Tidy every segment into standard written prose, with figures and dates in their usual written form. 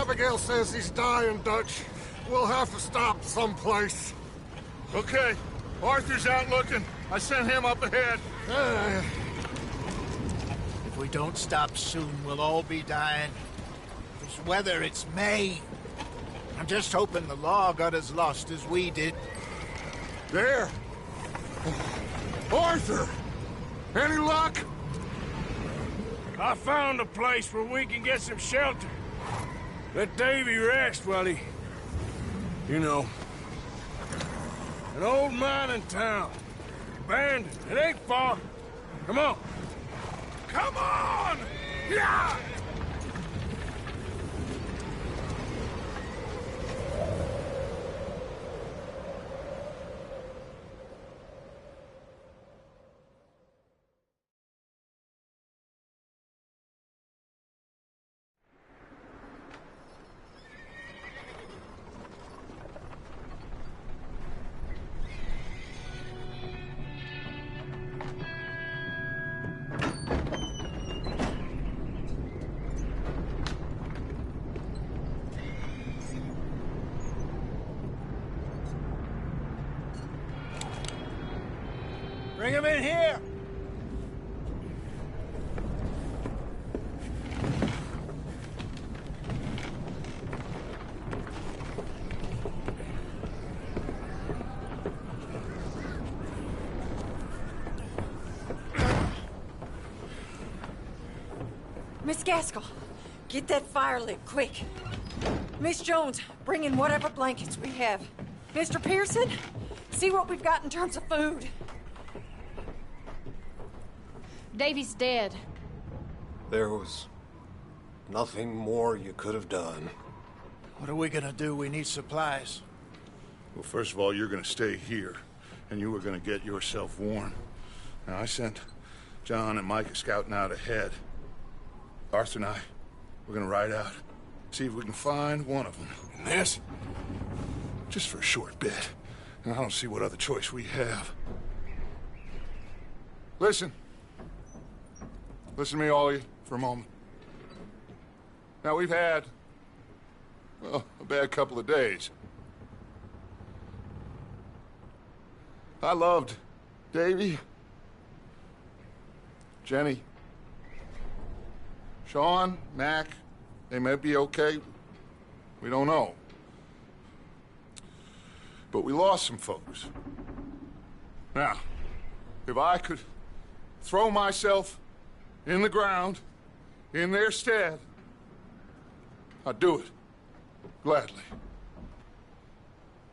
Abigail says he's dying, Dutch. We'll have to stop someplace. Okay. Arthur's out looking. I sent him up ahead. If we don't stop soon, we'll all be dying. This weather, it's May. I'm just hoping the law got as lost as we did. There! Arthur! Any luck? I found a place where we can get some shelter. Let Davy rest while he... You know. An old mining town. Abandoned. It ain't far. Come on. Come on! Yeah! Bring him in here! Miss Gaskell, get that fire lit, quick. Miss Jones, bring in whatever blankets we have. Mr. Pearson, see what we've got in terms of food. Davy's dead. There was nothing more you could have done. What are we gonna do? We need supplies. Well, first of all, you're gonna stay here, and you were gonna get yourself warm. Now, I sent John and Micah scouting out ahead. Arthur and I, we're gonna ride out, see if we can find one of them. And this, just for a short bit. And I don't see what other choice we have. Listen. Listen to me, all of you, for a moment. Now, we've had, well, a bad couple of days. I loved Davy, Jenny, Sean, Mac. They may be okay. We don't know. But we lost some folks. Now, if I could throw myself in the ground, in their stead, I'd do it, gladly.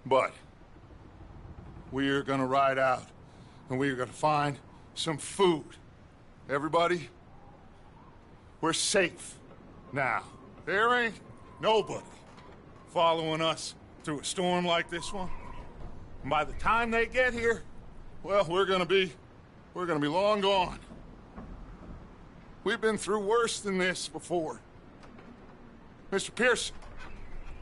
But we're gonna ride out, and we're gonna find some food. Everybody, we're safe now. There ain't nobody following us through a storm like this one. And by the time they get here, well, we're gonna be long gone. We've been through worse than this before. Mr. Pearson,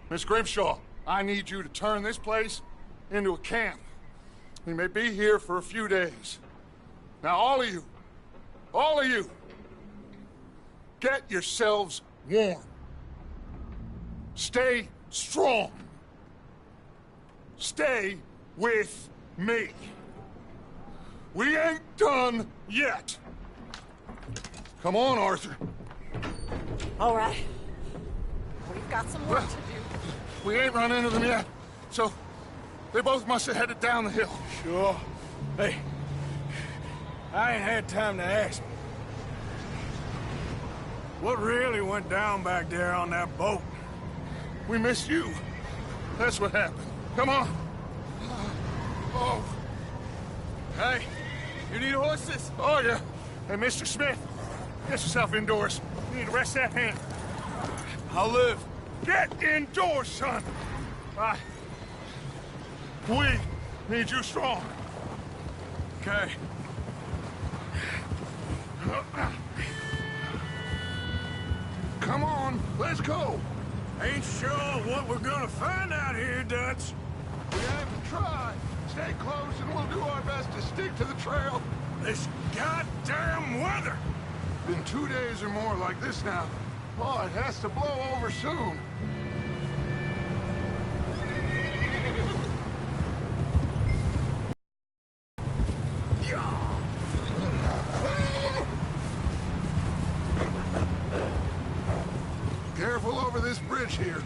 Miss Grimshaw, I need you to turn this place into a camp. We may be here for a few days. Now, all of you, get yourselves warm. Stay strong. Stay with me. We ain't done yet. Come on, Arthur. All right. We've got some work to do. We ain't run into them yet, so they both must have headed down the hill. Sure. Hey, I ain't had time to ask. What really went down back there on that boat? We missed you. That's what happened. Come on. Oh. Hey, you need horses? Oh, yeah. Hey, Mr. Smith, get yourself indoors. You need to rest that hand. I'll live. Get indoors, son. We need you strong. Okay. Come on, let's go. Ain't sure what we're gonna find out here, Dutch. We have to try. Stay close and we'll do our best to stick to the trail. This goddamn weather! Been 2 days or more like this now. Oh, it has to blow over soon. Careful over this bridge here.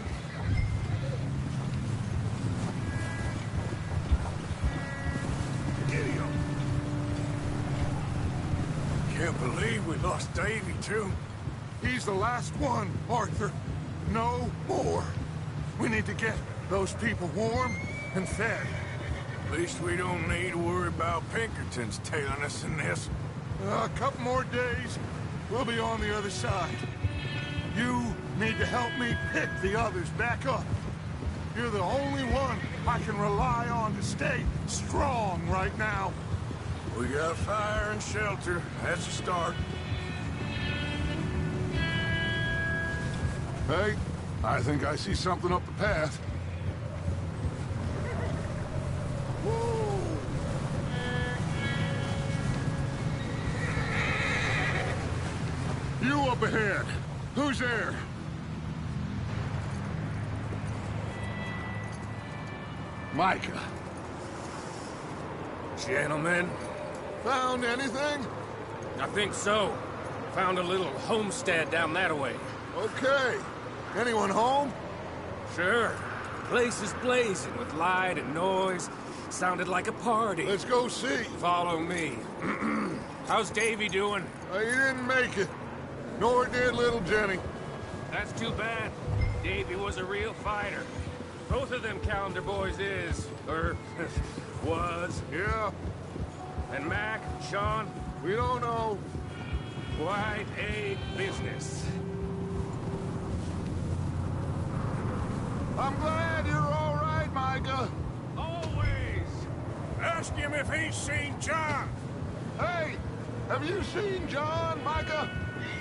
Can't believe we lost Davy, too. He's the last one, Arthur. No more. We need to get those people warm and fed. At least we don't need to worry about Pinkertons tailing us in this. A couple more days, we'll be on the other side. You need to help me pick the others back up. You're the only one I can rely on to stay strong right now. We got fire and shelter. That's a start. Hey, I think I see something up the path. Whoa! You up ahead. Who's there? Micah. Gentlemen, Found anything? I think so. Found a little homestead down that way. Okay. Anyone home? Sure. Place is blazing with light and noise. Sounded like a party. Let's go see. Follow me. How's Davy doing? He didn't make it. Nor did little Jenny. That's too bad. Davy was a real fighter. Both of them calendar boys is, or was. Yeah, And Mac, Sean, we don't know. quite a business. I'm glad you're all right, Micah. Always. Ask him if he's seen John. Hey, have you seen John, Micah?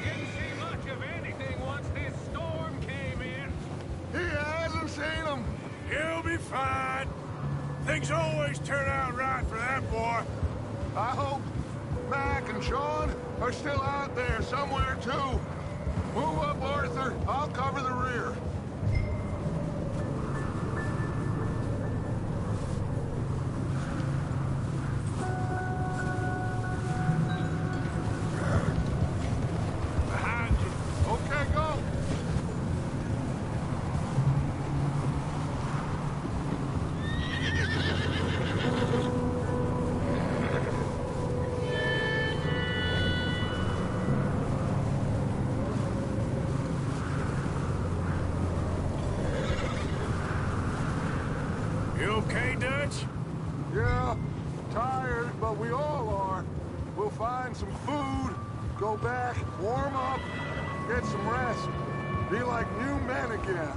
Didn't see much of anything once this storm came in. He hasn't seen him. He'll be fine. Things always turn out right for that boy. I hope Mac and Sean are still out there somewhere, too. Move up, Arthur. I'll cover the rear. Behind you. Okay, go. You okay, Dutch? Yeah, tired, but we all are. We'll find some food, go back, warm up, get some rest. Be like new men again.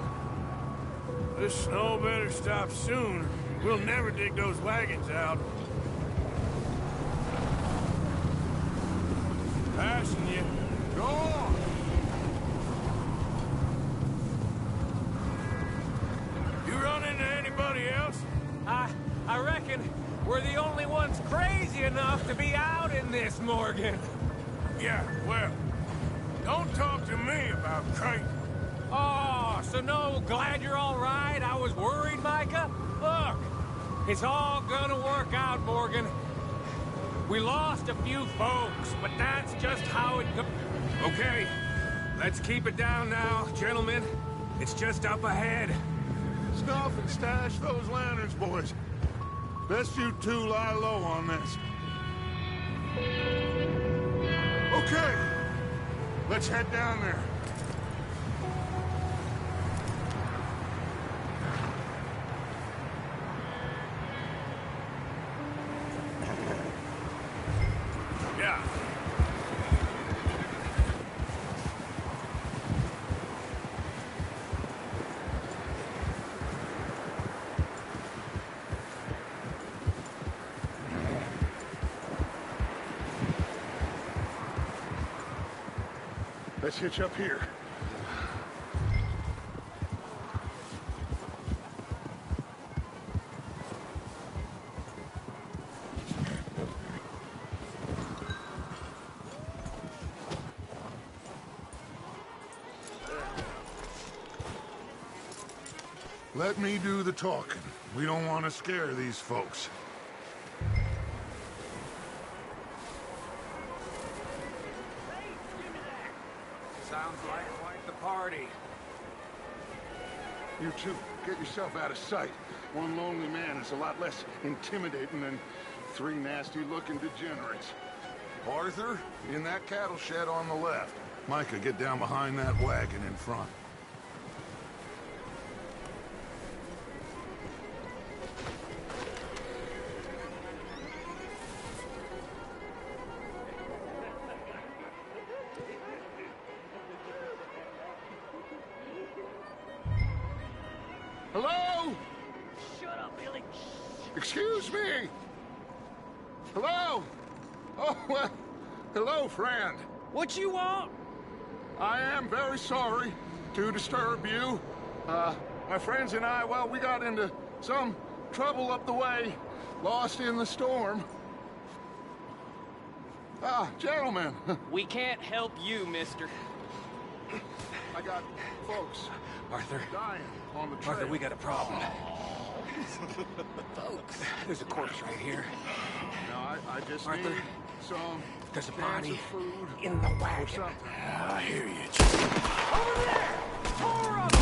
This snow better stop soon. We'll never dig those wagons out. Passing you. Go on. You run into anybody else? I reckon we're the only ones crazy enough to be out in this, Morgan. Yeah, well, don't talk to me about crazy. Oh, so no, glad you're all right. I was worried, Micah. Look, it's all gonna work out, Morgan. We lost a few folks, but that's just how it goes. Okay, let's keep it down now, gentlemen. It's just up ahead. Snuff and stash those lanterns, boys. Best you two lie low on this. Okay, let's head down there. Yeah. Let's hitch up here. Let me do the talking. We don't want to scare these folks. Sounds like quite the party. You two, get yourself out of sight. One lonely man is a lot less intimidating than three nasty-looking degenerates. Arthur, in that cattle shed on the left. Micah, get down behind that wagon in front. Hello? Shut up, Billy. Excuse me? Hello? Oh, well, hello, friend. What you want? I am very sorry to disturb you. My friends and I, well, we got into some trouble up the way, lost in the storm. Ah, gentlemen, We can't help you, mister. I got folks Arthur. dying on the trail. Arthur, we got a problem. Folks. There's a corpse right here. No, I just Arthur, need some there's a cans body of food in the or wagon. something. I hear you. Over there! Four of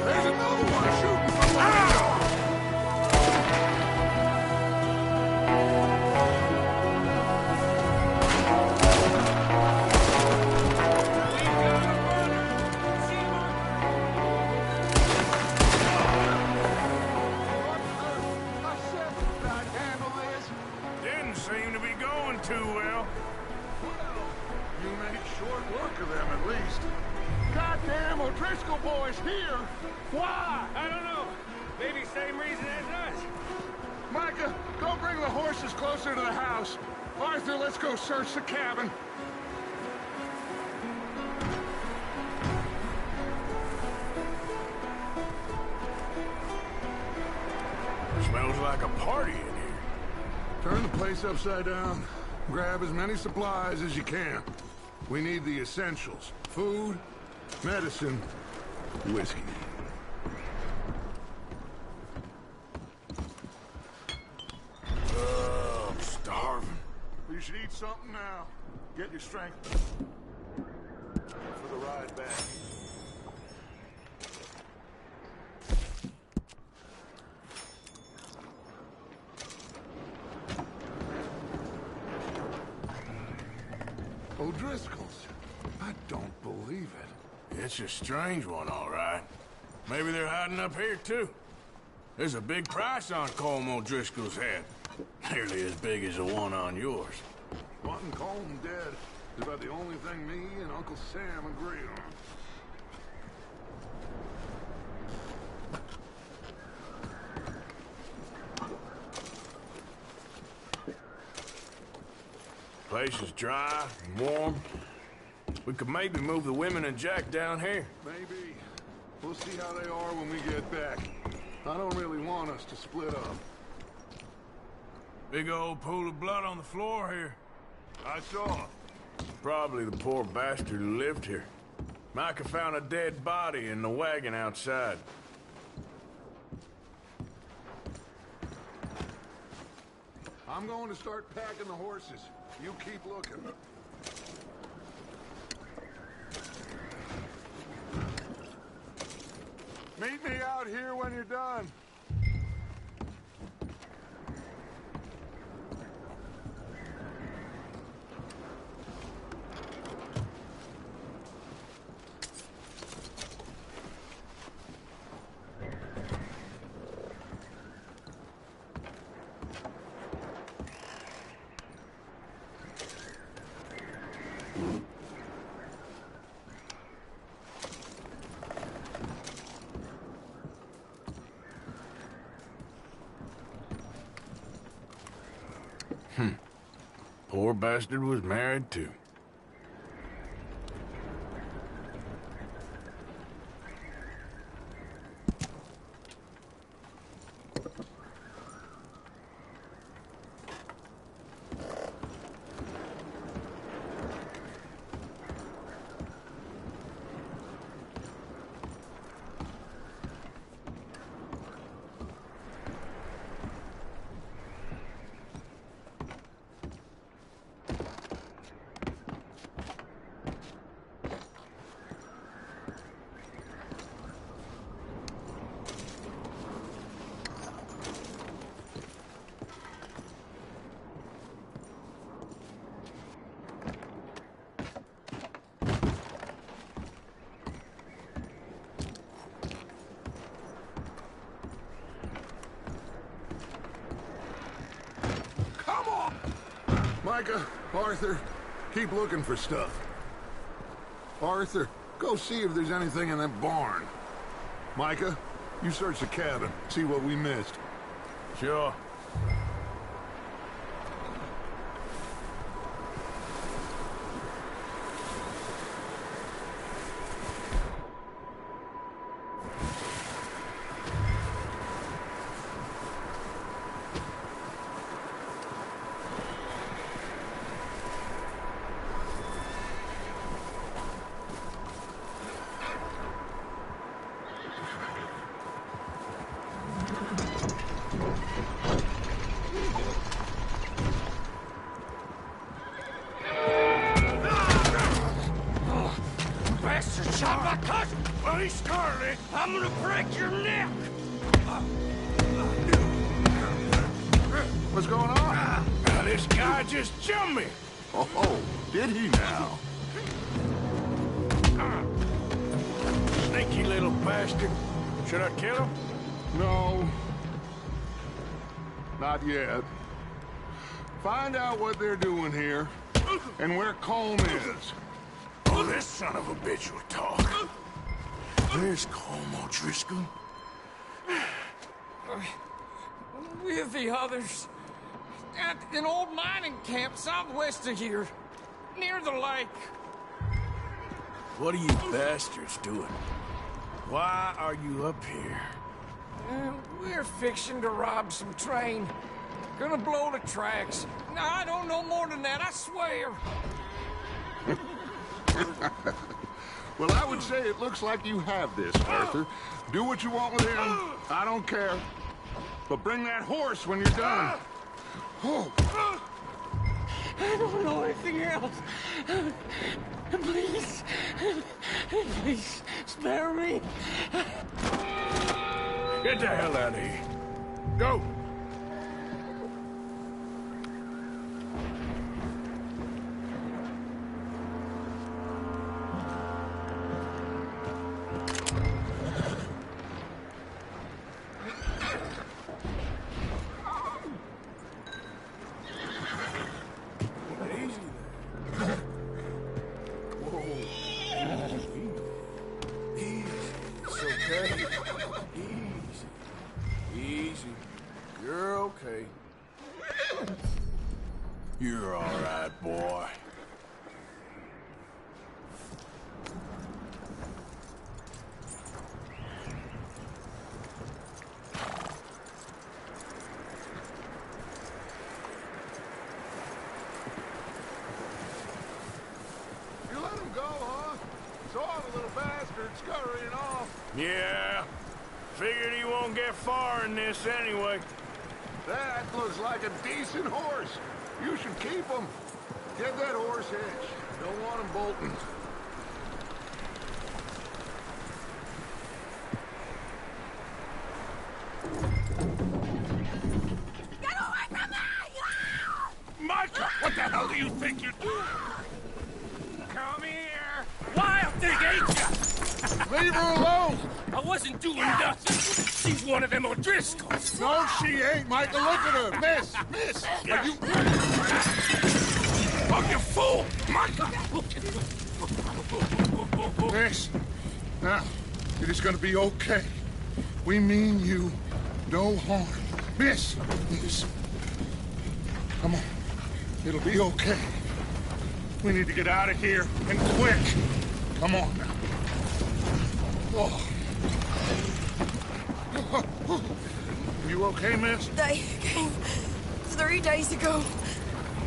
There's another one shooting from the window. I said I'd handle this. Didn't seem to be going too well. Well, you make short work of them at least. Goddamn O'Driscoll boys here. Why? I don't know. Maybe same reason as us. Micah, go bring the horses closer to the house. Arthur, let's go search the cabin. Smells like a party in here. Turn the place upside down. Grab as many supplies as you can. We need the essentials. Food, medicine, whiskey. I'm starving. You should eat something now. Get your strength for the ride back. O'Driscoll's. I don't believe it. It's a strange one, all right. Maybe they're hiding up here, too. There's a big price on Colm O'Driscoll's head. Nearly as big as the one on yours. Wanting Colm dead is about the only thing me and Uncle Sam agree on. Place is dry and warm. We could maybe move the women and Jack down here. Maybe. We'll see how they are when we get back. I don't really want us to split up. Big old pool of blood on the floor here. I saw. Probably the poor bastard who lived here. Micah found a dead body in the wagon outside. I'm going to start packing the horses. You keep looking. Meet me out here when you're done. Poor bastard was married, too. Micah, Arthur, keep looking for stuff. Arthur, go see if there's anything in that barn. Micah, you search the cabin, see what we missed. Sure. Bastard shot my cousin! Well, he started it. I'm gonna break your neck! What's going on? Now, this guy just jumped me. Oh, did he now? Sneaky little bastard. Should I kill him? No. Not yet. Find out what they're doing here, and where Colm is. Oh, this son of a bitch will talk. There's Colm O'Driscoll. With the others. At an old mining camp southwest of here. Near the lake. What are you bastards doing? Why are you up here? We're fixing to rob some train. Gonna blow the tracks. No, I don't know more than that, I swear. Well, I would say it looks like you have this, Arthur. Do what you want with him. I don't care. But bring that horse when you're done. Oh. I don't know anything else. Please. Please, spare me. Get the hell out of here. Go. You're all right, boy. You let him go, huh? Saw the little bastard scurrying off. Yeah. Figured he won't get far in this anyway. That looks like a decent horse. You should keep him. Get that horse hitched. Don't want him bolting. Get away from me! Micah, what the hell do you think you're doing? Come here. Wild thing, ain't ya? Leave her alone! I wasn't doing nothing. She's one of them O'Driscolls. No, she ain't, Micah. Look at her. Miss! Miss! Are you... Oh, you fool! Micah! Miss, now, it is gonna be okay. We mean you no harm. Miss! Miss. Come on. It'll be okay. We need to get out of here, and quick. Come on now. Oh. You okay, miss? They came 3 days ago.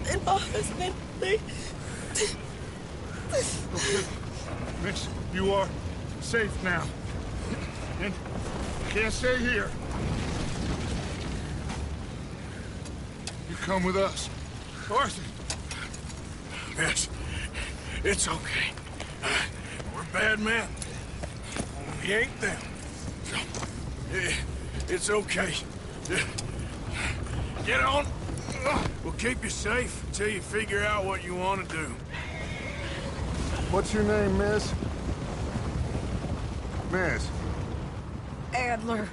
And my husband, they... Miss, you are safe now. And you can't stay here. You come with us. Arthur. Miss, it's okay. We're bad men. We ain't them. So, it's okay. Get on. We'll keep you safe until you figure out what you want to do. What's your name, miss? Miss. Adler.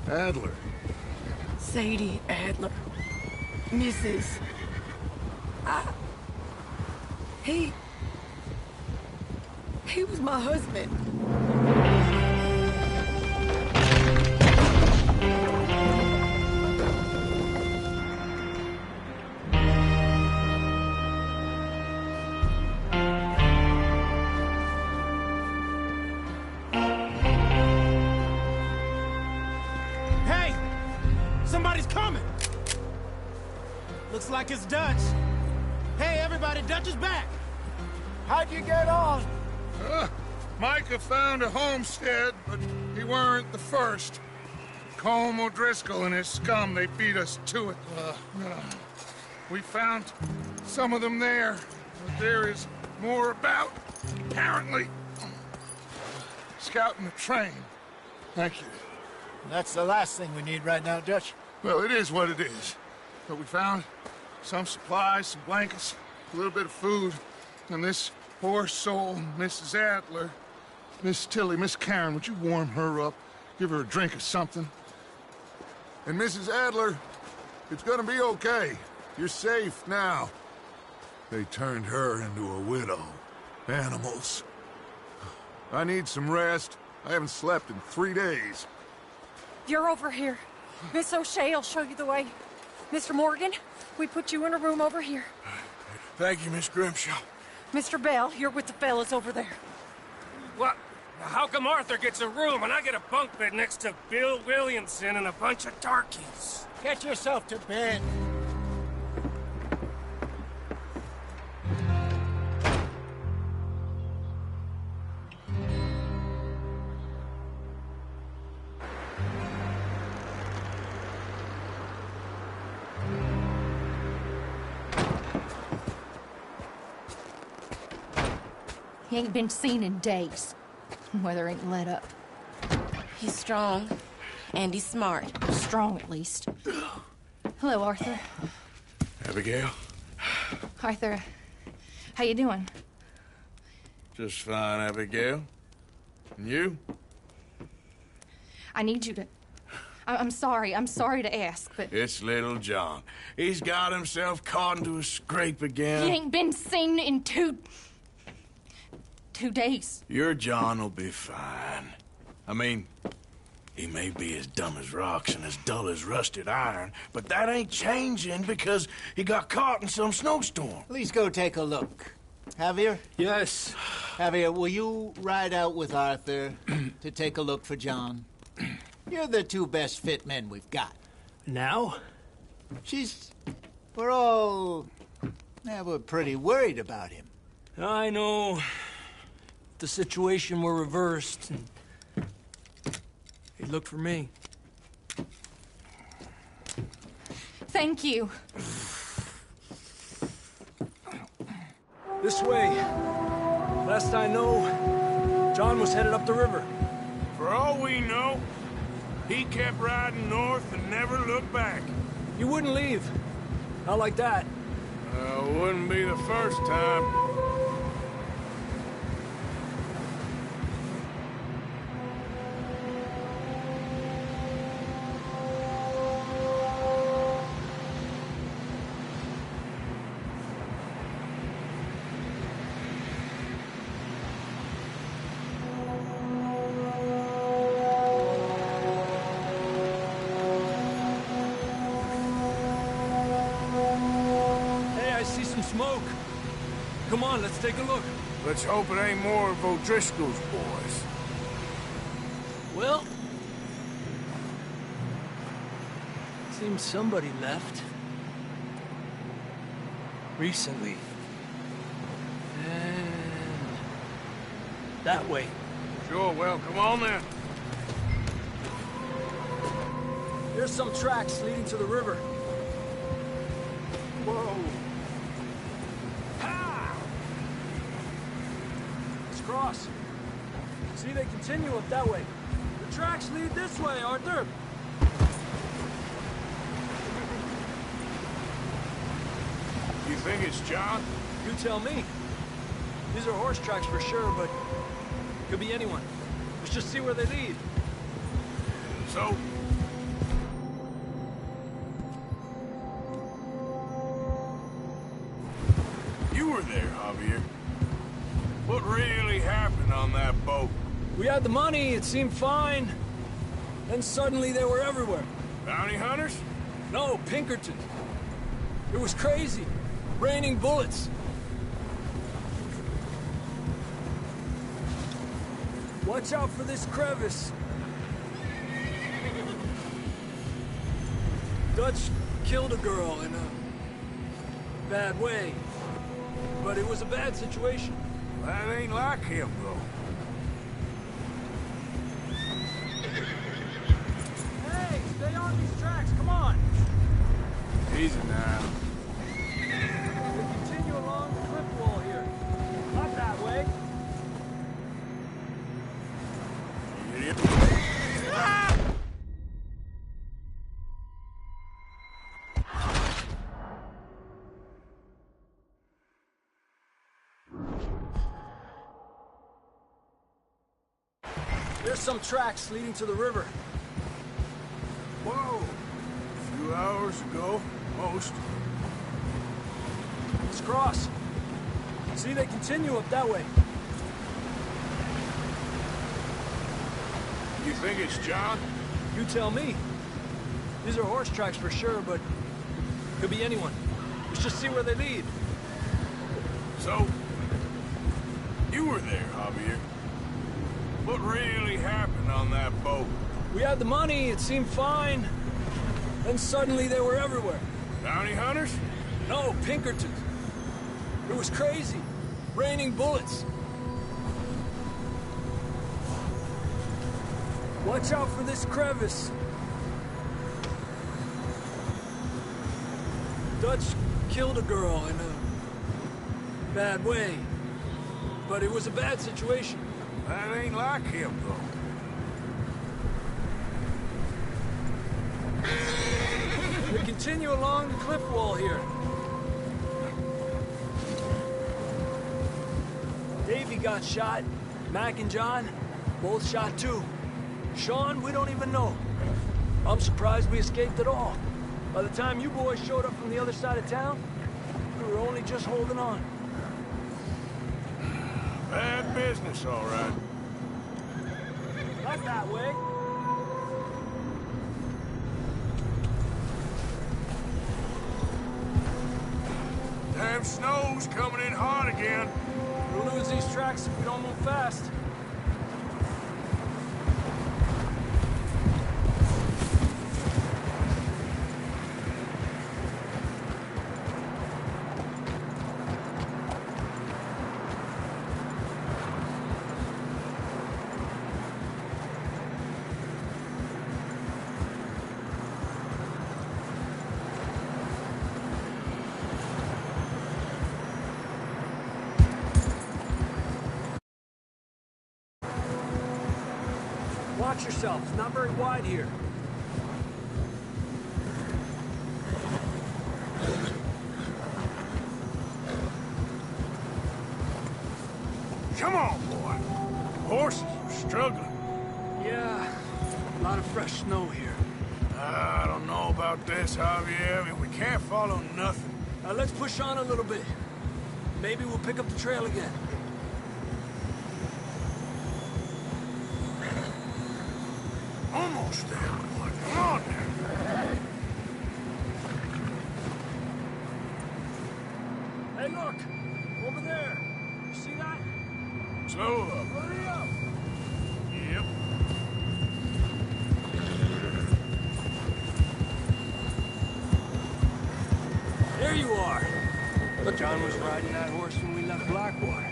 Adler. Sadie Adler. Mrs. He was my husband. Hey! Somebody's coming! Looks like it's Dutch. Hey, everybody, Dutch is back! How'd you get on? Micah found a homestead, but he weren't the first. Colm O'Driscoll and his scum, they beat us to it. We found some of them there, but there is more about, apparently. Scouting the train. Thank you. That's the last thing we need right now, Dutch. Well, it is what it is. But we found some supplies, some blankets, a little bit of food, and this poor soul, Mrs. Adler, Miss Tilly, Miss Karen, would you warm her up? Give her a drink or something? And Mrs. Adler, it's gonna be okay. You're safe now. They turned her into a widow. Animals. I need some rest. I haven't slept in 3 days. You're over here. Miss O'Shea will show you the way. Mr. Morgan, we put you in a room over here. Thank you, Miss Grimshaw. Mr. Bell, you're with the fellas over there. What? How come Arthur gets a room and I get a bunk bed next to Bill Williamson and a bunch of darkies? Get yourself to bed. He ain't been seen in days. Weather ain't let up. He's strong, and he's smart. Strong, at least. Hello, Arthur. Abigail? Arthur, how you doing? Just fine, Abigail. And you? I need you to... I'm sorry to ask, but... It's little John. He's got himself caught into a scrape again. He ain't been seen in 2 days. Your John will be fine. I mean, he may be as dumb as rocks and as dull as rusted iron, but that ain't changing because he got caught in some snowstorm. Please go take a look. Javier? Yes. Javier, will you ride out with Arthur to take a look for John? You're the 2 best fit men we've got. Now? We're pretty worried about him. I know. If the situation were reversed, he'd look for me. Thank you. This way. Last I know, John was headed up the river. For all we know, he kept riding north and never looked back. You wouldn't leave. Not like that. Wouldn't be the first time. Smoke. Come on, let's take a look. Let's hope it ain't more of O'Driscoll's boys. Well, seems somebody left. Recently. And that way. Sure, well, come on then. There's some tracks leading to the river. Whoa. Cross. See, they continue up that way. The tracks lead this way, Arthur. You think it's John? You tell me. These are horse tracks for sure, but could be anyone. Let's just see where they lead. So? Javier. What really happened on that boat? We had the money, it seemed fine. Then suddenly they were everywhere. Bounty hunters? No, Pinkertons. It was crazy. Raining bullets. Watch out for this crevice. Dutch killed a girl in a bad way. But it was a bad situation. That ain't like him, though. Hey, stay on these tracks, come on! Easy now. We'll continue along the cliff wall here. Not that way. Idiot. There's some tracks leading to the river. Whoa. A few hours ago, most. Let's cross. See, they continue up that way. You think it's John? You tell me. These are horse tracks for sure, but could be anyone. Let's just see where they lead. So, you were there, Javier. What really happened on that boat? We had the money, it seemed fine. Then suddenly they were everywhere. Bounty hunters? No, Pinkertons. It was crazy. Raining bullets. Watch out for this crevice. Dutch killed a girl in a bad way. But it was a bad situation. That ain't like him, though. We continue along the cliff wall here. Davey got shot. Mac and John, both shot too. Sean, we don't even know. I'm surprised we escaped at all. By the time you boys showed up from the other side of town, we were only just holding on. Bad business, all right. Not that way. Damn snow's coming in hot again. We'll lose these tracks if we don't move fast. Watch yourself. It's not very wide here. Come on, boy. Horses are struggling. Yeah, a lot of fresh snow here. I don't know about this, Javier. I mean, we can't follow nothing. Let's push on a little bit. Maybe we'll pick up the trail again. Almost there, boy. Come on now. Hey, look! Over there! You see that? Slow up. Hurry up! Yep. There you are! But John was riding that horse when we left Blackwater.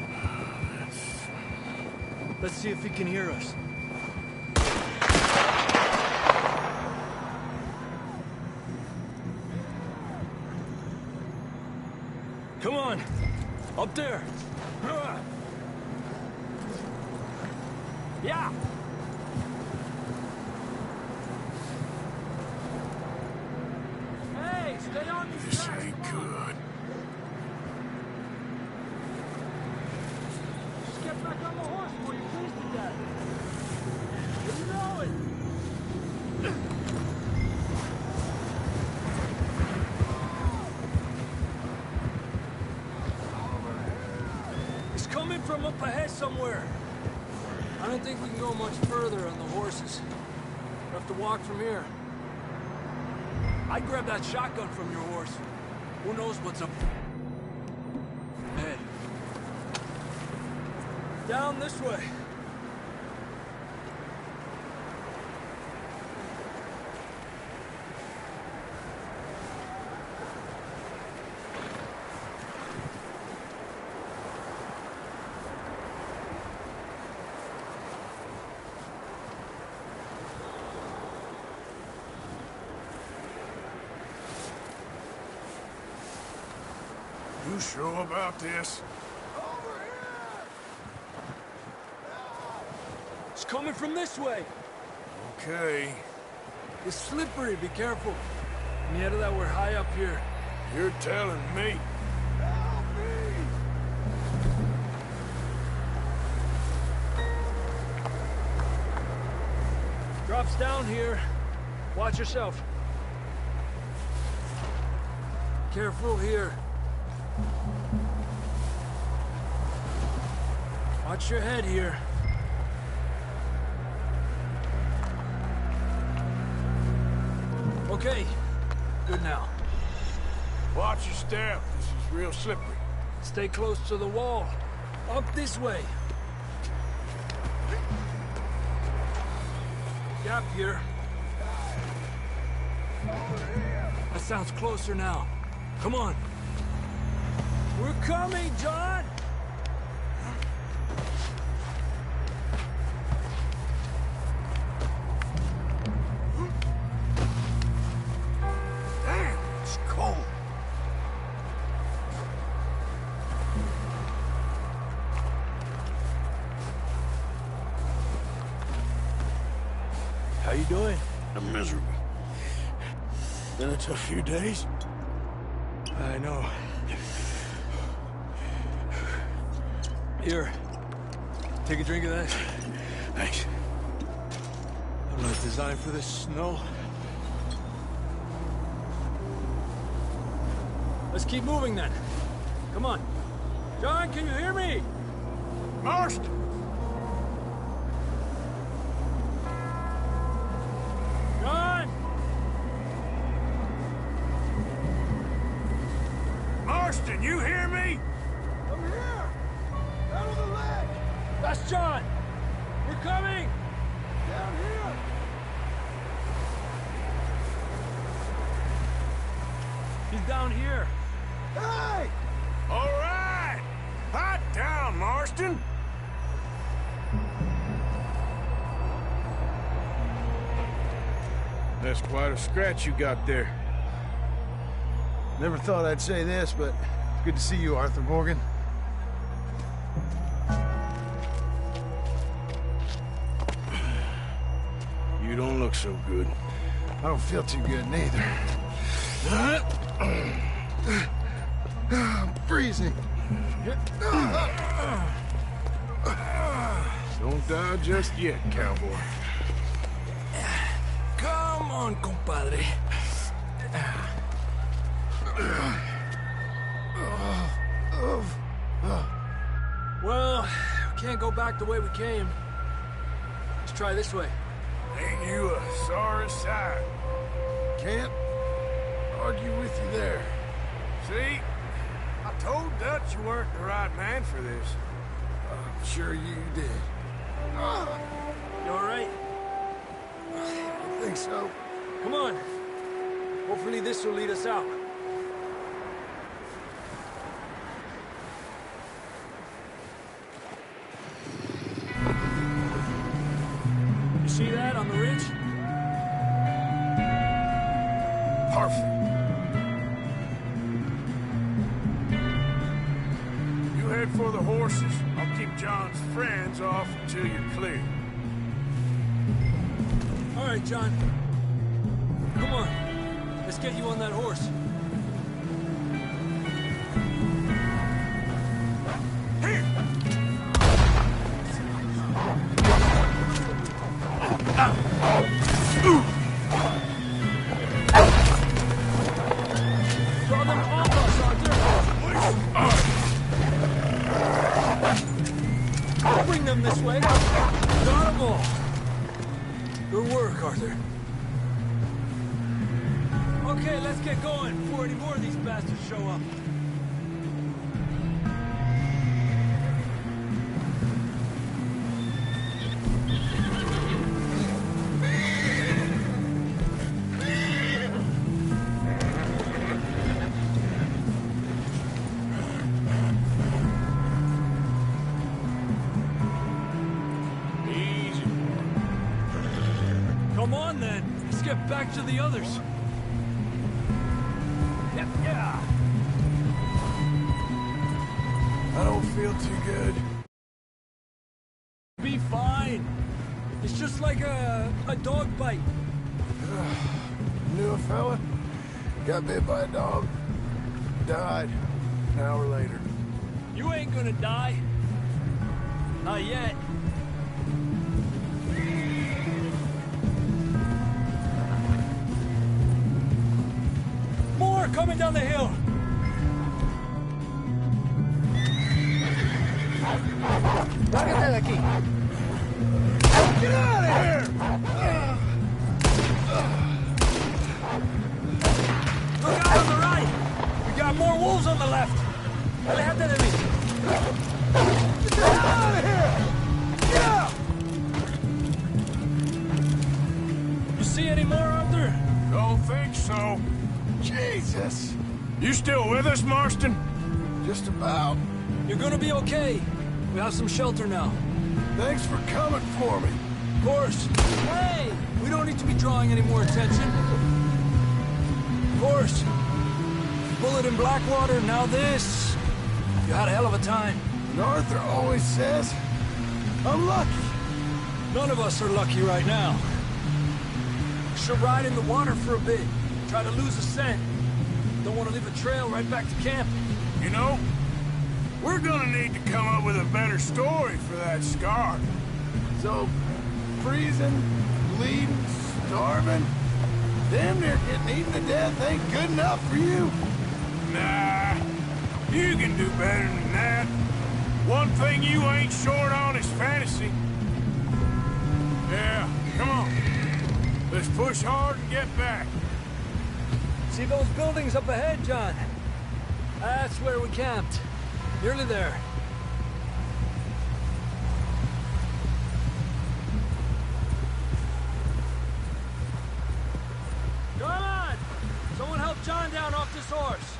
Let's see if he can hear us. Come on! Up there! Yeah! Hey, stay on these This tracks, ain't come on. good. Just get back on the horse before you freeze to death. Where you going? somewhere. I don't think we can go much further on the horses. We'll have to walk from here. I'd grab that shotgun from your horse. Who knows what's up ahead. Down this way. You sure about this? It's coming from this way. Okay. It's slippery, be careful. Mierda, that we're high up here. You're telling me. Help me! Drops down here. Watch yourself. Careful here. Watch your head here. Okay, good now. Watch your step. This is real slippery. Stay close to the wall. Up this way. Gap here. That sounds closer now. Come on. We're coming, John! Damn, it's cold. How you doing? I'm miserable. Been a tough few days. I know. Here. Take a drink of that. Thanks. I'm not designed for this snow. Let's keep moving then. Come on. John, can you hear me? Marston! John! Marston, you hear me? I'm here! Out of the ledge! That's John! We're coming! Down here! He's down here. Hey! All right! Hot down, Marston! That's quite a scratch you got there. Never thought I'd say this, but it's good to see you, Arthur Morgan. You don't look so good. I don't feel too good, neither. I'm freezing. Don't die just yet, cowboy. Come on, compadre. Well, we can't go back the way we came. Let's try this way. Ain't you a sorry sight? Can't argue with you there. See? I told Dutch you weren't the right man for this. I'm sure you did. You all right? I think so. Come on. Hopefully this will lead us out. You see that on the ridge? Perfect. You head for the horses. I'll keep John's friends off until you're clear. All right, John. Come on. Let's get you on that horse. Here! Draw them off us, Arthur. this way. Got 'em all. Good work, Arthur. Okay, let's get going before any more of these bastards show up. Come on, then. Let's get back to the others. Yeah. I don't feel too good. Be fine. It's just like a dog bite. Knew a fella, got bit by a dog, died an hour later. You ain't gonna die. Not yet. More coming down the hill. Bájate de aquí. Get out of here! Look out on the right! We got more wolves on the left! Aléjate de mí! Get the hell out of here! Yeah! You see any more, Arthur? Don't think so. Jesus! You still with us, Marston? Just about. You're gonna be okay. We have some shelter now. Thanks for coming for me. Of course. Hey! We don't need to be drawing any more attention. Of course. Bullet in Blackwater, now this. You had a hell of a time. And Arthur always says, I'm lucky. None of us are lucky right now. Should ride in the water for a bit. Try to lose a scent. Don't want to leave a trail right back to camp. You know, we're gonna need to come up with a better story for that scar. So, freezing, bleeding, starving, damn near getting eaten to death ain't good enough for you. Nah, you can do better than that. One thing you ain't short on is fantasy. Yeah, come on. Let's push hard and get back. See those buildings up ahead, John? That's where we camped. Nearly there. Come on! Someone help John down off this horse.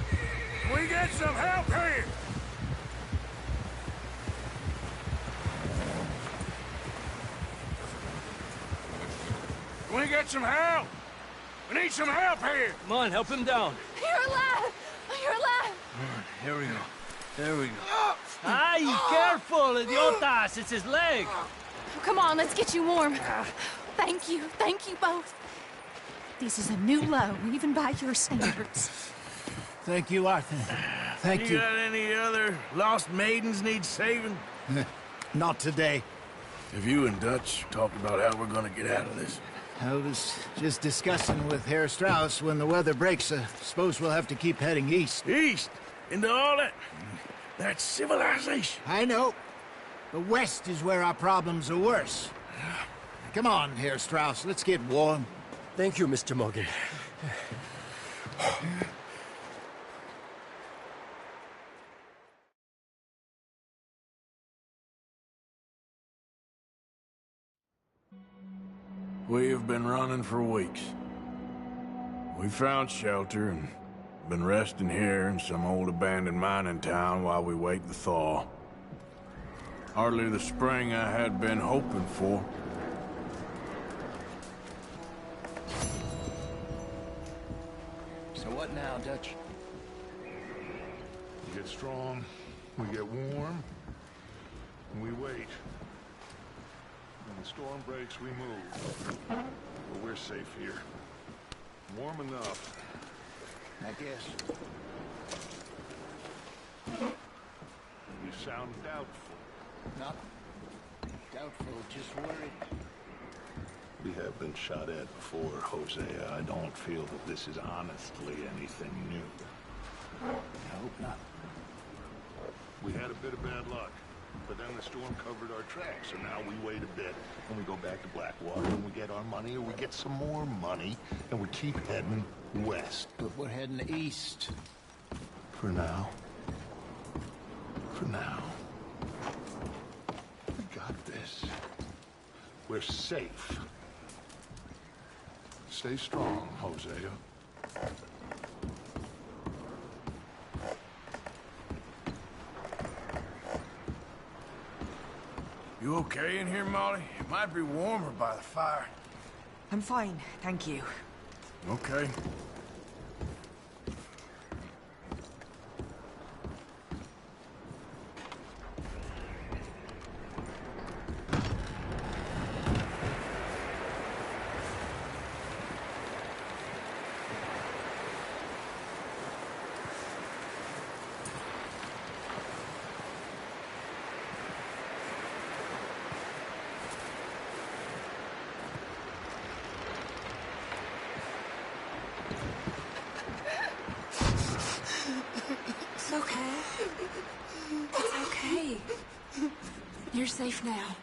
We get some help here. We get some help. We need some help here. Come on, help him down. You're alive! You're alive! Here we go. There we go. Ay, careful, idiotas! It's his leg! Come on, let's get you warm. Thank you both. This is a new low, even by your standards. Thank you, Arthur. Thank you. You got any other lost maidens need saving? Not today. Have you and Dutch talked about how we're gonna get out of this? I was just discussing with Herr Strauss when the weather breaks. I suppose we'll have to keep heading east. East? Into all that civilization? I know. The west is where our problems are worse. Come on, Herr Strauss, let's get warm. Thank you, Mr. Morgan. We have been running for weeks. We found shelter and been resting here in some old abandoned mining town while we wait the thaw. Hardly the spring I had been hoping for. So what now, Dutch? We get strong, we get warm, and we wait. When the storm breaks, we move. But we're safe here. Warm enough. I guess. You sound doubtful. Not doubtful, just worried. We have been shot at before, Hosea. I don't feel that this is honestly anything new. I hope not. We had a bit of bad luck. But then the storm covered our tracks, so now we wait a bit, and we go back to Blackwater, and we get our money, or we get some more money, and we keep heading west. But we're heading east. For now. For now. We got this. We're safe. Stay strong, Hosea. You okay in here, Molly? It might be warmer by the fire. I'm fine, thank you. Okay. It's okay. It's okay. You're safe now.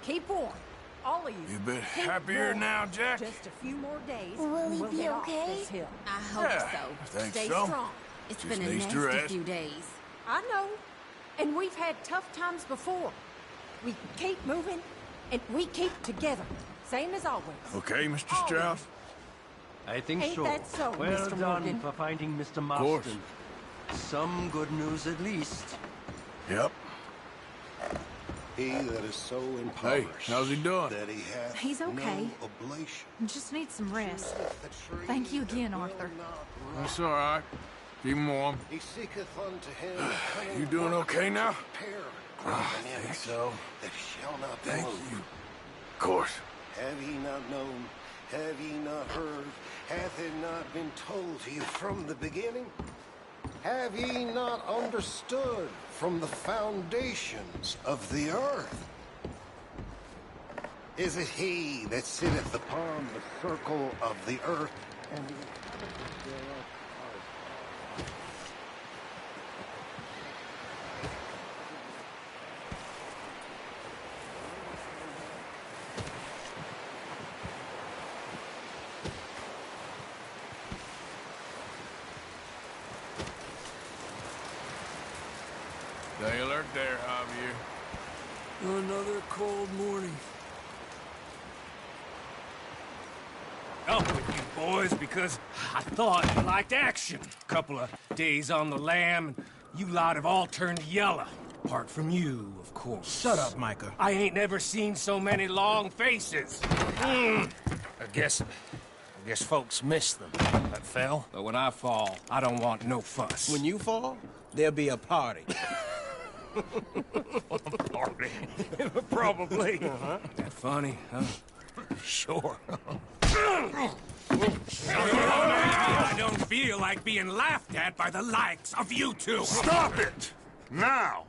Keep warm, all of you. You a bit Keep happier warm. now, Jack? Just a few more days. Will and he we'll be get off okay? this hill. I hope Yeah, so. I think Stay so. strong. It's Just been a needs to nasty rest. few days. I know. And we've had tough times before. We keep moving, and we keep together. Same as always. Okay, Mr. Always. Strauss? I think Ain't so. that so, Well Mr. done Morgan? for finding Mr. course. Marston. Some good news at least. Yep. He that is so impoverished how's he doing? that he hath He's okay. no oblation. Just need some rest. Thank you again, Arthur. That's all right. Keep him warm. He seeketh unto him. You doing okay now? I think so. That shall not Thank move. you. Of course. Have ye not known? Have ye not heard? Hath it not been told to you from the beginning? Have ye not understood from the foundations of the earth? Is it he that sitteth upon the circle of the earth, and the inhabitants thereof are Stay alert there, Javier. Another cold morning. Up with you boys because I thought you liked action. Couple of days on the lam, and you lot have all turned yellow. Apart from you, of course. Shut up, Micah. I ain't never seen so many long faces. I guess folks miss them. That fell. But when I fall, I don't want no fuss. When you fall, there'll be a party. Party. Probably. That funny, huh? Sure. I don't feel like being laughed at by the likes of you two. Stop it! Now!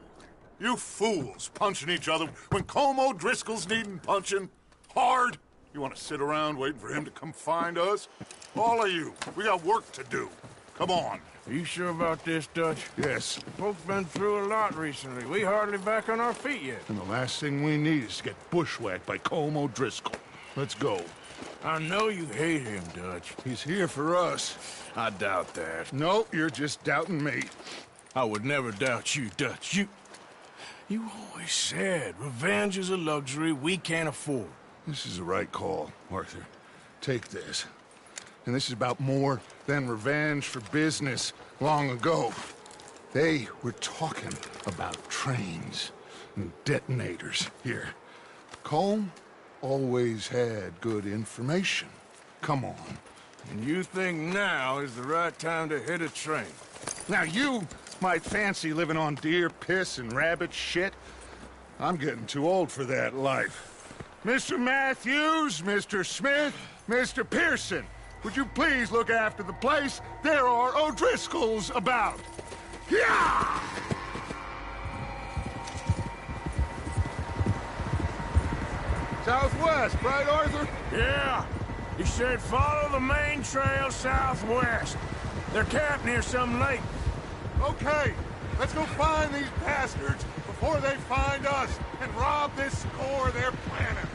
You fools punching each other when Colm O'Driscoll's needing punching. Hard! You want to sit around waiting for him to come find us? All of you, we got work to do. Come on. Are you sure about this, Dutch? Yes. Folks been through a lot recently. We hardly back on our feet yet. And the last thing we need is to get bushwhacked by Colm O'Driscoll. Let's go. I know you hate him, Dutch. He's here for us. I doubt that. No, you're just doubting me. I would never doubt you, Dutch. You always said revenge is a luxury we can't afford. This is the right call, Arthur. Take this. And this is about more than revenge for business long ago. They were talking about trains and detonators here. Colm always had good information. Come on. And you think now is the right time to hit a train? Now you might fancy living on deer piss and rabbit shit. I'm getting too old for that life. Mr. Matthews, Mr. Smith, Mr. Pearson, would you please look after the place? There are O'Driscolls about. Yeah! Southwest, right, Arthur? Yeah. He said follow the main trail southwest. They're camped near some lake. Okay, let's go find these bastards before they find us and rob this score they're planning.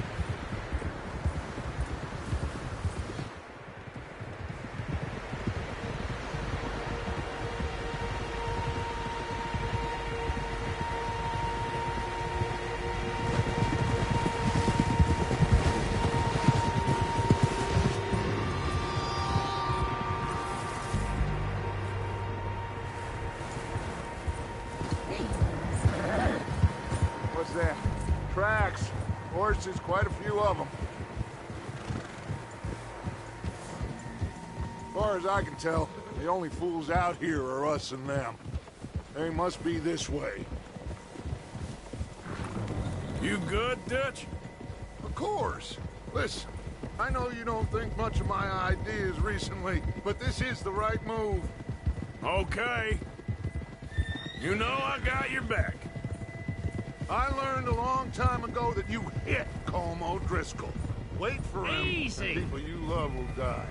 What's that? Tracks. Horses, quite a few of them. As far as I can tell, the only fools out here are us and them. They must be this way. You good, Dutch? Of course. Listen, I know you don't think much of my ideas recently, but this is the right move. Okay. You know I got your back. I learned a long time ago that you hit Colm O'Driscoll. Wait for him. Easy. The people you love will die.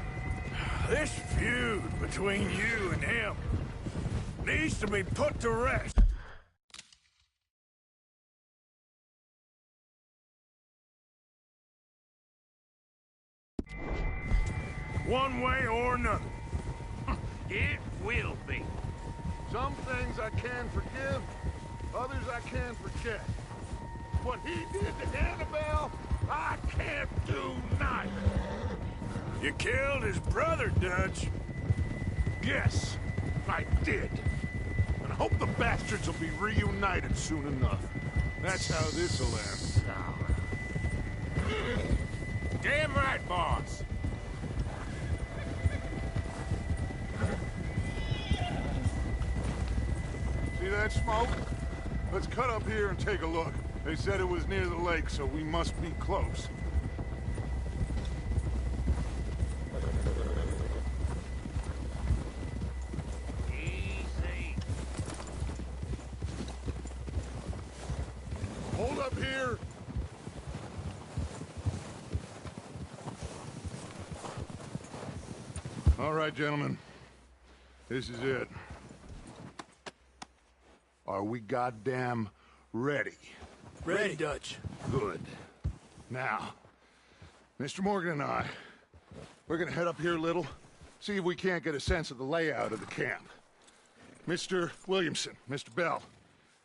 This feud between you and him needs to be put to rest. One way or another. It will be. Some things I can forgive, others I can't forget. What he did to Annabelle, I can't do neither. You killed his brother, Dutch. Yes, I did. And I hope the bastards will be reunited soon enough. That's how this'll end. Damn right, boss. See that smoke? Let's cut up here and take a look. They said it was near the lake, so we must be close. Easy. Hold up here. All right, gentlemen. This is it. Are we goddamn ready? Ready, Dutch. Good. Now, Mr. Morgan and I, we're gonna head up here a little, see if we can't get a sense of the layout of the camp. Mr. Williamson, Mr. Bell,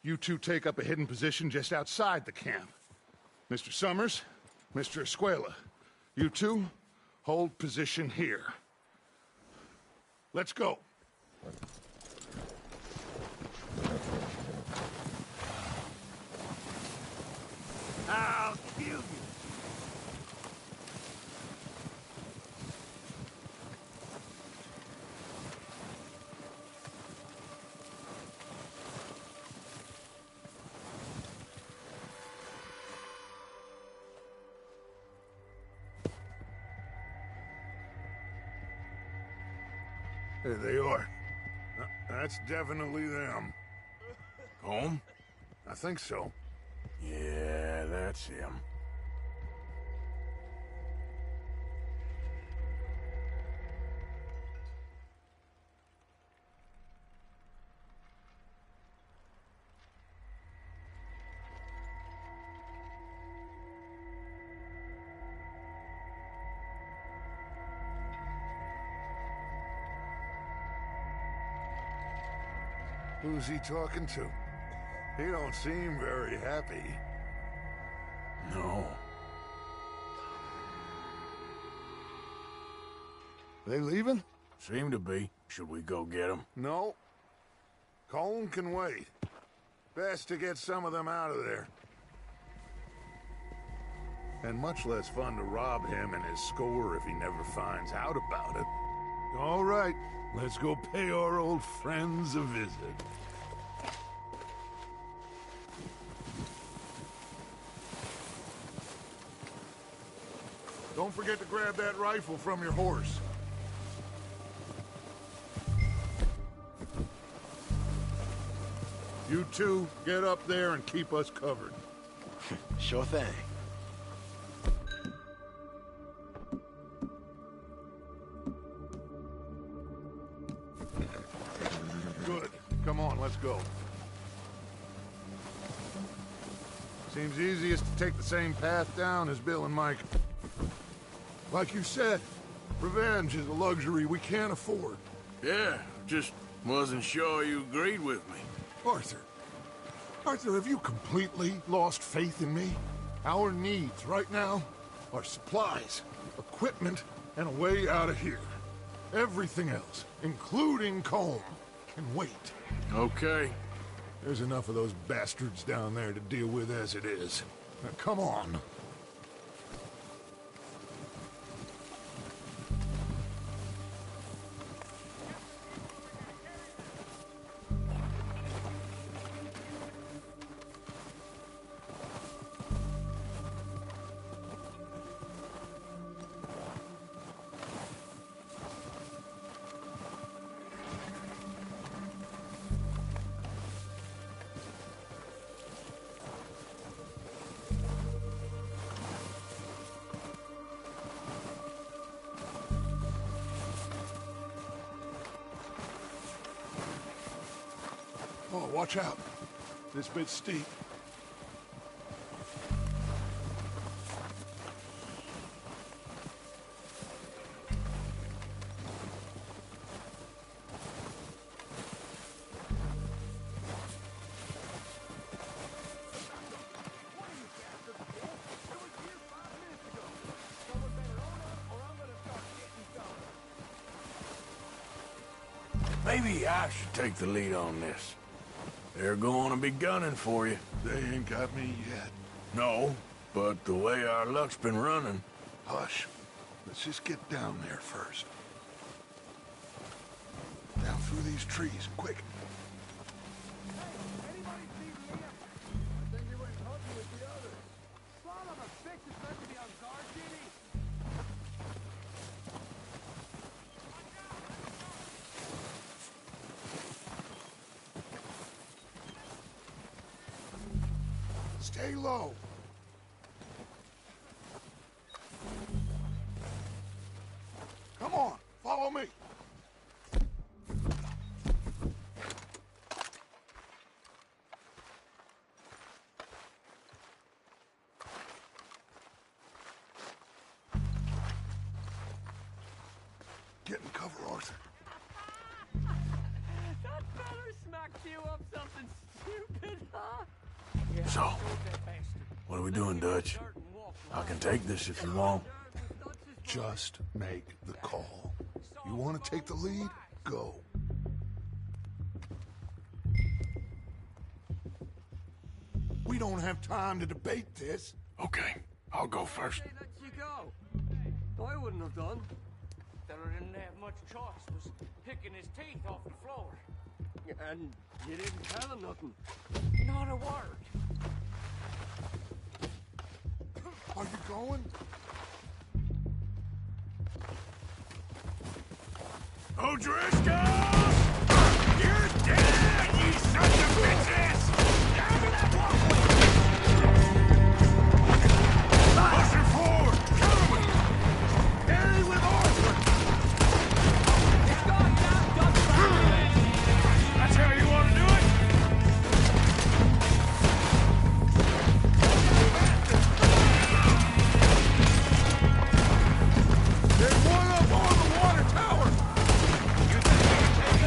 you two take up a hidden position just outside the camp. Mr. Summers, Mr. Escuela, you two hold position here. Let's go. I'll kill you. There they are. That's definitely them. Home? I think so. Yeah, that's him. Who's he talking to? He don't seem very happy. No. They leaving? Seem to be. Should we go get him? No. Colm can wait. Best to get some of them out of there. And much less fun to rob him and his score if he never finds out about it. All right, let's go pay our old friends a visit. Don't forget to grab that rifle from your horse. You two, get up there and keep us covered. Sure thing. on, let's go. Seems easiest to take the same path down as Bill and Mike. Like you said, revenge is a luxury we can't afford. Yeah, just wasn't sure you agreed with me. Arthur, have you completely lost faith in me? Our needs right now are supplies, equipment, and a way out of here. Everything else, including Colm, can wait. Okay. There's enough of those bastards down there to deal with as it is. Now, come on. Oh, watch out. This bit's steep. Maybe I should take the lead on this. They're going to be gunning for you. They ain't got me yet. No, but the way our luck's been running... Hush. Let's just get down there first. Down through these trees, quick. Stay low. Come on, follow me. Get in cover, Arthur. That feller smacked you up something stupid, huh? So, what are we doing, Dutch? I can take this if you want. Just make the call. You want to take the lead? Go. We don't have time to debate this. Okay, I'll go first. Hey, let you go. I wouldn't have done. Feller didn't have much choice. Was picking his teeth off the floor. And you didn't tell him nothing. Not a word. Are you going? O'Driscoll! You're dead, you sons of bitches! Down to that walkway! Push her forward! Cover me! Harry with Arthur! It's gone now, Dutch. That's how you want to do it? There's one up on the water tower! You think you can take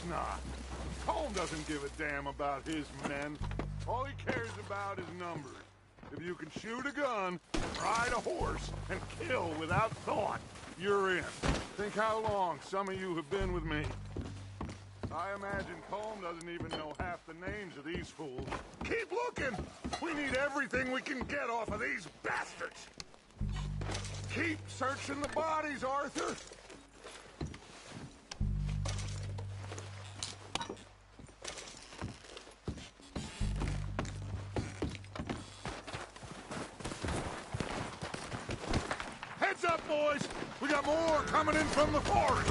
course not. Colm doesn't give a damn about his men. All he cares about is numbers. If you can shoot a gun, ride a horse, and kill without thought, you're in. Think how long some of you have been with me. I imagine Colm doesn't even know half the names of these fools. Keep looking! We need everything we can get off of these bastards! Keep searching the bodies, Arthur! Heads up, boys! We got more coming in from the forest!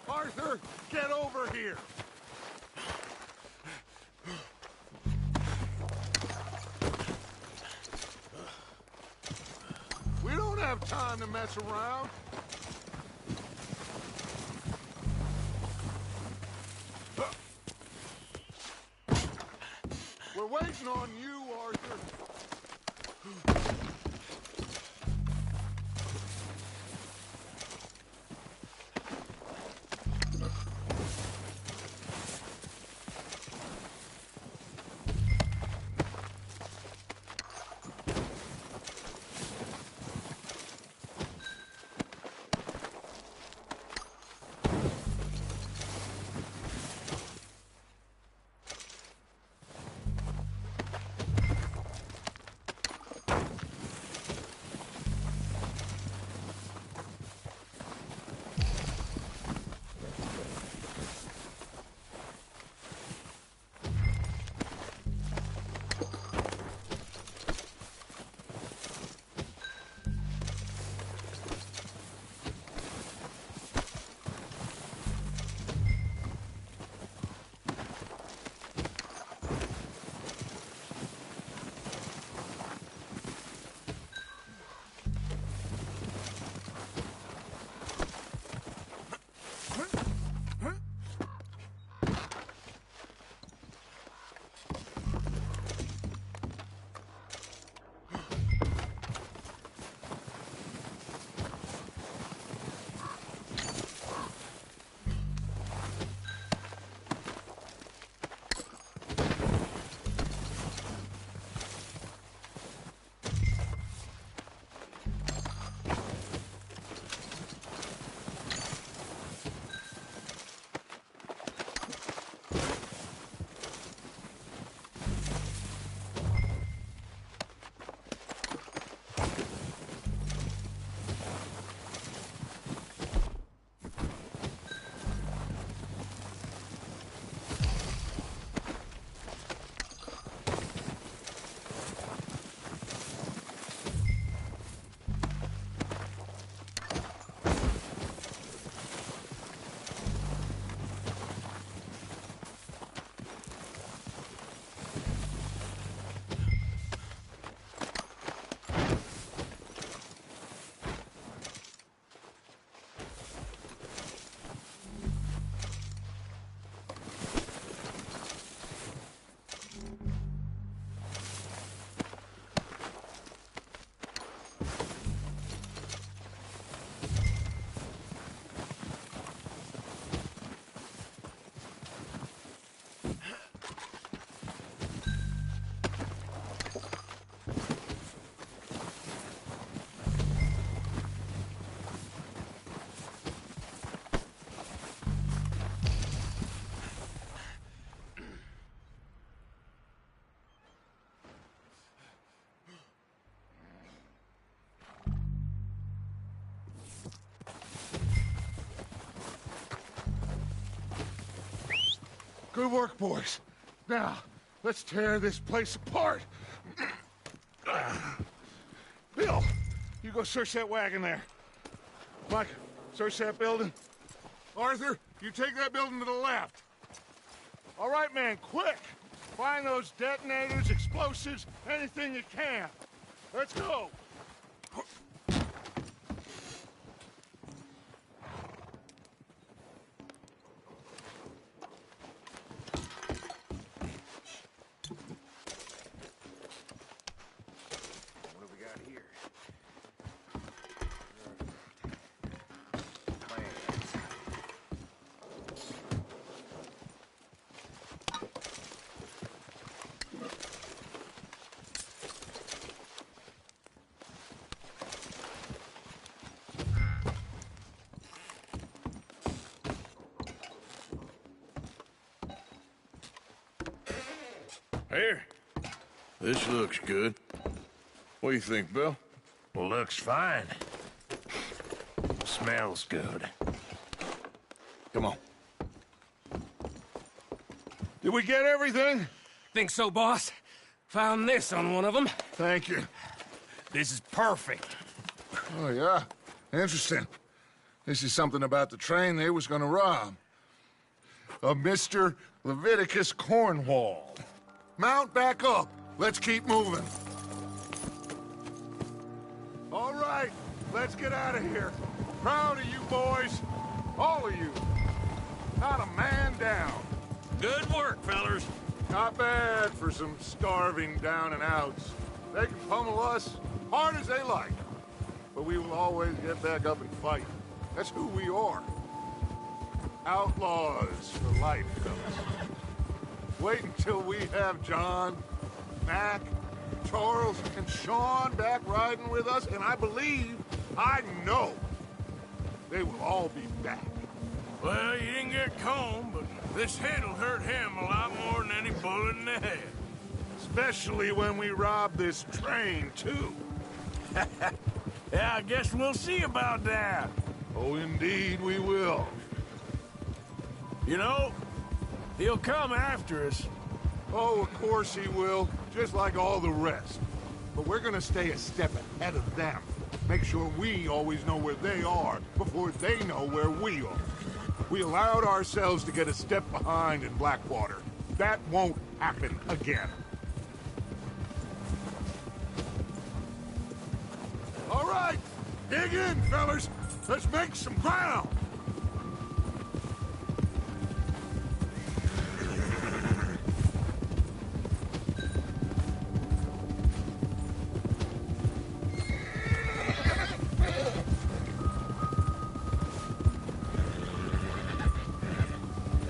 Arthur, get over here! We don't have time to mess around. We're waiting on you, Arthur. Good work, boys. Now, let's tear this place apart. Bill, you go search that wagon there. Mike, search that building. Arthur, you take that building to the left. All right, man, quick! Find those detonators, explosives, anything you can. Let's go! Here. This looks good. What do you think, Bill? Looks fine. Smells good. Come on. Did we get everything? Think so, boss. Found this on one of them. Thank you. This is perfect. Oh, yeah? Interesting. This is something about the train they was gonna rob. Of Mr. Leviticus Cornwall. Mount back up. Let's keep moving. All right, let's get out of here. Proud of you boys. All of you. Not a man down. Good work, fellers. Not bad for some starving down and outs. They can pummel us hard as they like. But we will always get back up and fight. That's who we are. Outlaws for life, fellas. Wait until we have John, Mac, Charles, and Sean back riding with us, and I believe, I know, they will all be back. Well, you didn't get Combe, but this hit'll hurt him a lot more than any bullet in the head. Especially when we rob this train, too. Yeah, I guess we'll see about that. Oh, indeed we will. You know, he'll come after us. Oh, of course he will, just like all the rest. But we're gonna stay a step ahead of them. Make sure we always know where they are before they know where we are. We allowed ourselves to get a step behind in Blackwater. That won't happen again. All right, dig in, fellas. Let's make some ground.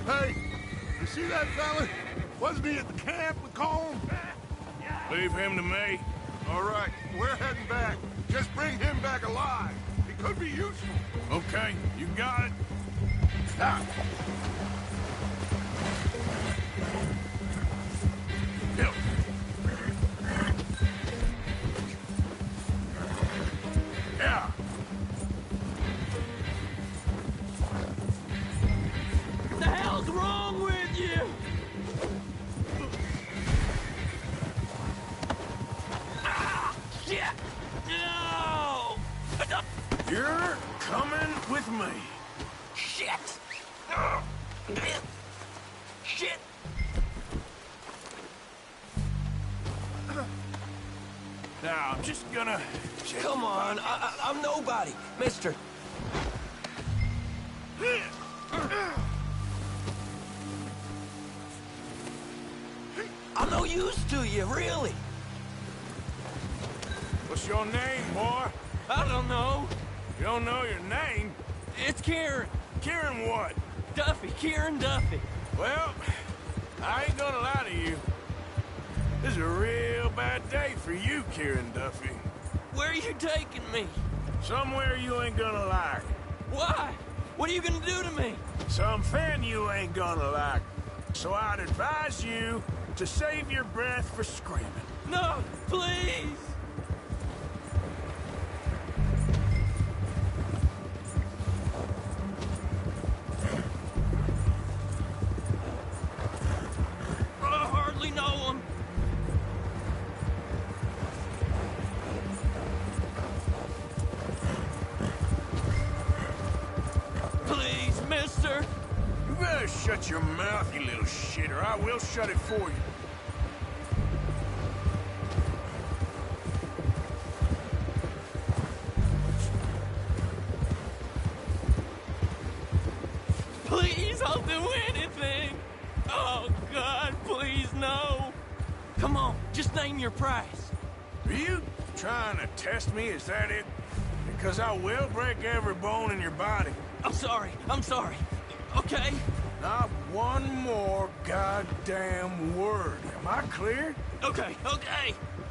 Hey, you see that fella? Wasn't he at the camp with Combe? Leave him to me. All right, we're heading back. Just bring him back alive. He could be useful. Okay, you got it. Stop. Bill. Yeah. What the hell's wrong with you? Ah, shit! No! You're coming with me. Shit! Shit! Now, I'm just gonna... Come on, I'm nobody, mister. I'm no use to you, really. What's your name, boy? I don't know. You don't know your name? It's Kieran. Kieran what? Duffy, Kieran Duffy. Well, I ain't gonna lie to you. This is a real bad day for you, Kieran Duffy. Where are you taking me? Somewhere you ain't gonna like. Why? What are you gonna do to me? Something you ain't gonna like. So I'd advise you to save your breath for screaming. No, please! better shut your mouth, you little shit, or I will shut it for you. Please, I'll do anything. Oh, God, please, no. Come on, just name your price. Are you trying to test me? Is that it? Because I will break every bone in your body. I'm sorry. Okay? Not one more goddamn word. Am I clear? Okay.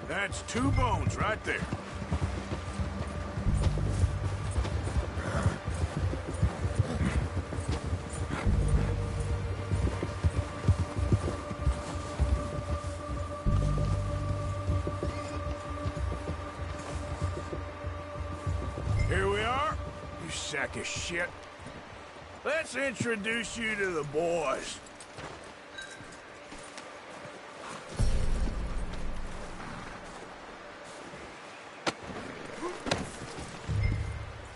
That's 2 bones right there. Here we are, you sack of shit. Let's introduce you to the boys.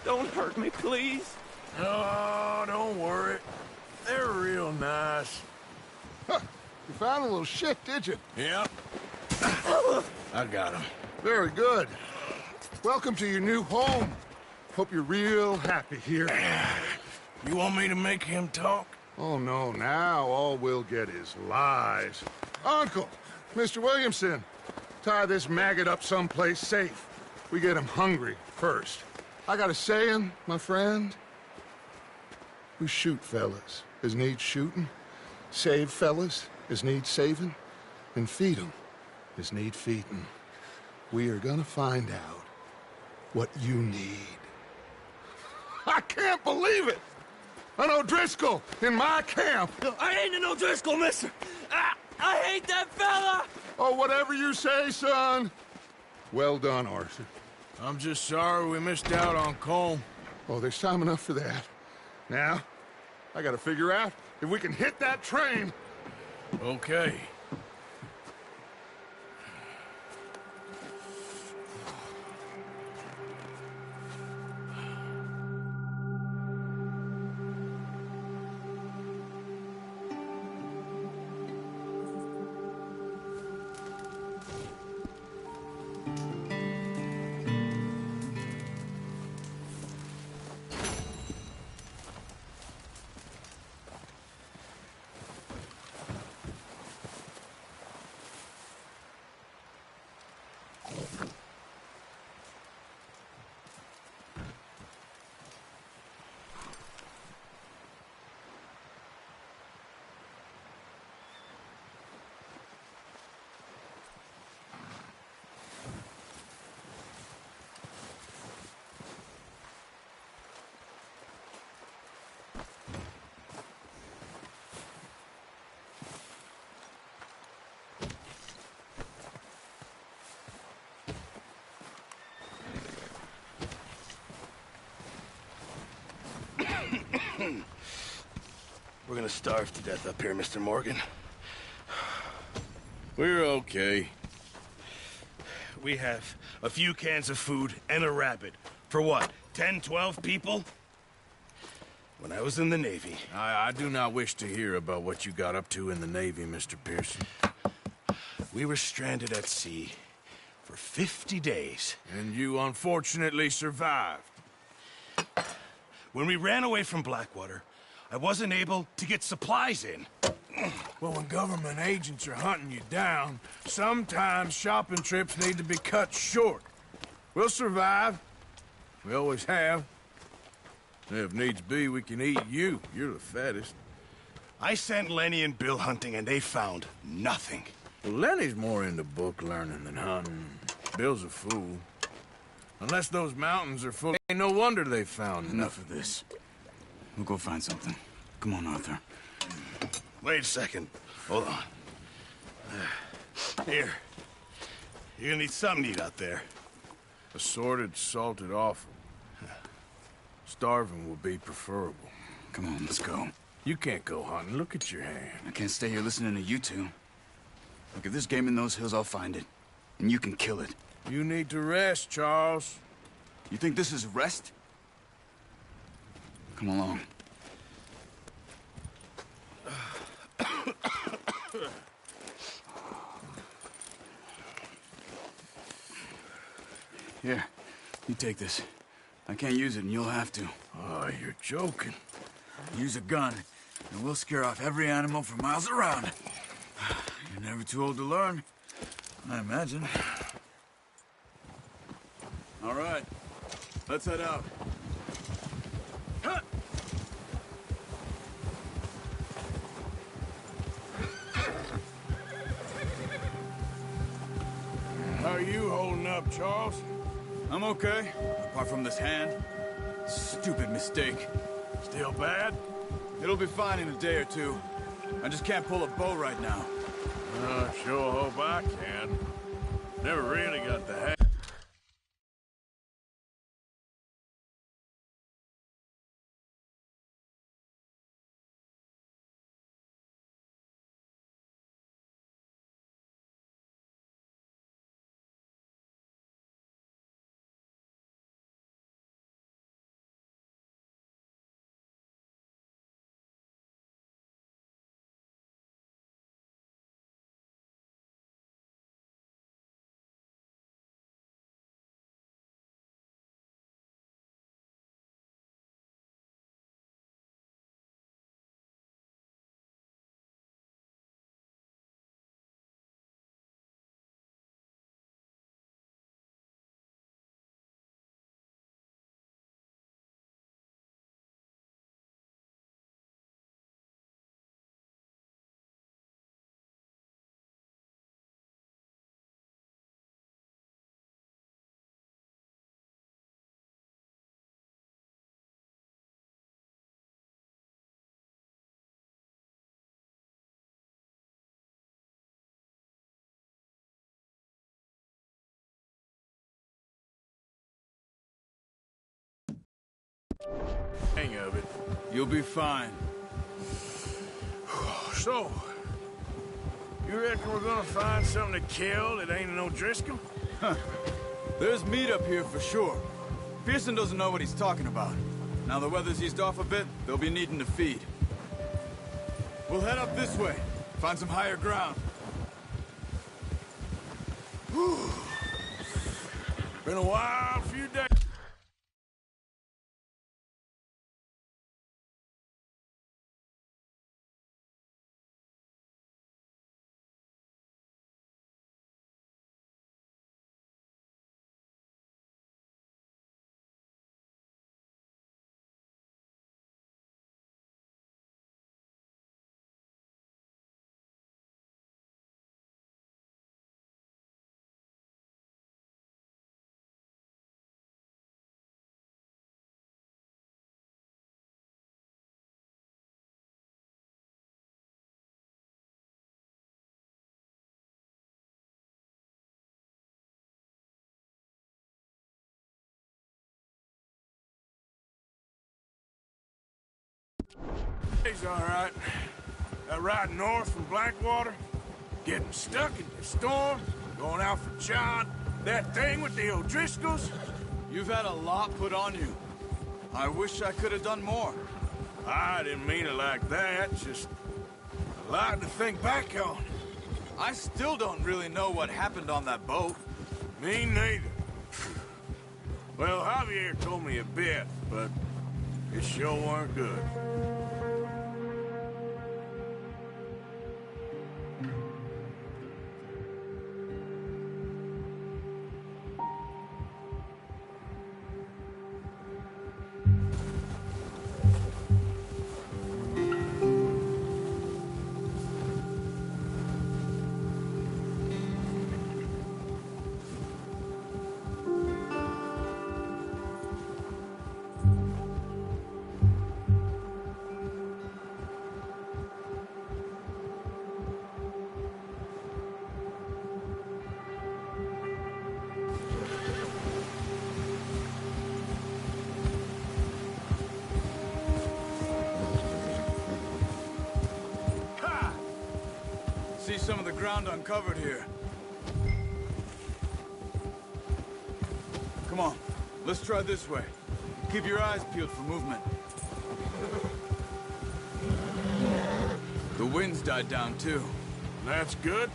Don't hurt me, please. Oh, don't worry. They're real nice. Huh. You found a little shit, did you? Yep. I got him. Very good. Welcome to your new home. Hope you're real happy here. You want me to make him talk? Oh, no, now all we'll get is lies. Uncle, Mr. Williamson, tie this maggot up someplace safe. We get him hungry first. I got a saying, my friend. We shoot fellas as need shooting, save fellas as need saving, and feed 'em as need feeding. We are gonna find out what you need. I can't believe it! An O'Driscoll in my camp! I ain't an O'Driscoll, mister! I hate that fella! Oh, whatever you say, son. Well done, Arthur. I'm just sorry we missed out on Colm. Oh, there's time enough for that. Now, I gotta figure out if we can hit that train. Okay. We're gonna starve to death up here, Mr. Morgan. We're okay. We have a few cans of food and a rabbit. For what, 10, 12 people? When I was in the Navy... I do not wish to hear about what you got up to in the Navy, Mr. Pearson. We were stranded at sea for 50 days. And you unfortunately survived. When we ran away from Blackwater, I wasn't able to get supplies in. Well, when government agents are hunting you down, sometimes shopping trips need to be cut short. We'll survive. We always have. If needs be, we can eat you. You're the fattest. I sent Lenny and Bill hunting, and they found nothing. Well, Lenny's more into book learning than hunting. Bill's a fool. Unless those mountains are full, ain't no wonder they found Enough of this. We'll go find something. Come on, Arthur. Wait a second. Hold on. Here. You're gonna need something to eat out there. Assorted, salted offal. Starving will be preferable. Come on, let's go. You can't go hunting. Look at your hand. I can't stay here listening to you two. Look, if there's game in those hills, I'll find it. And you can kill it. You need to rest, Charles. You think this is rest? Come along. Here, you take this. I can't use it, and you'll have to. Oh, you're joking. Use a gun, and we'll scare off every animal for miles around. You're never too old to learn, I imagine. All right, let's head out. How are you holding up, Charles? I'm okay, apart from this hand. Stupid mistake. Still bad? It'll be fine in a day or two. I just can't pull a bow right now. I sure hope I can. Never really got the hang. Hang of it. You'll be fine. So, you reckon we're gonna find something to kill that ain't an O'Driscoll? Huh. There's meat up here for sure. Pearson doesn't know what he's talking about. Now the weather's eased off a bit, they'll be needing to feed. We'll head up this way, find some higher ground. Whew. Been a wild few days. He's all right. That ride north from Blackwater, getting stuck in the storm, going out for John, that thing with the O'Driscolls. You've had a lot put on you. I wish I could have done more. I didn't mean it like that, just a lot to think back on. I still don't really know what happened on that boat. Me neither. Well, Javier told me a bit, but it sure weren't good. See some of the ground uncovered here. Come on, let's try this way. Keep your eyes peeled for movement. The wind's died down too. That's good?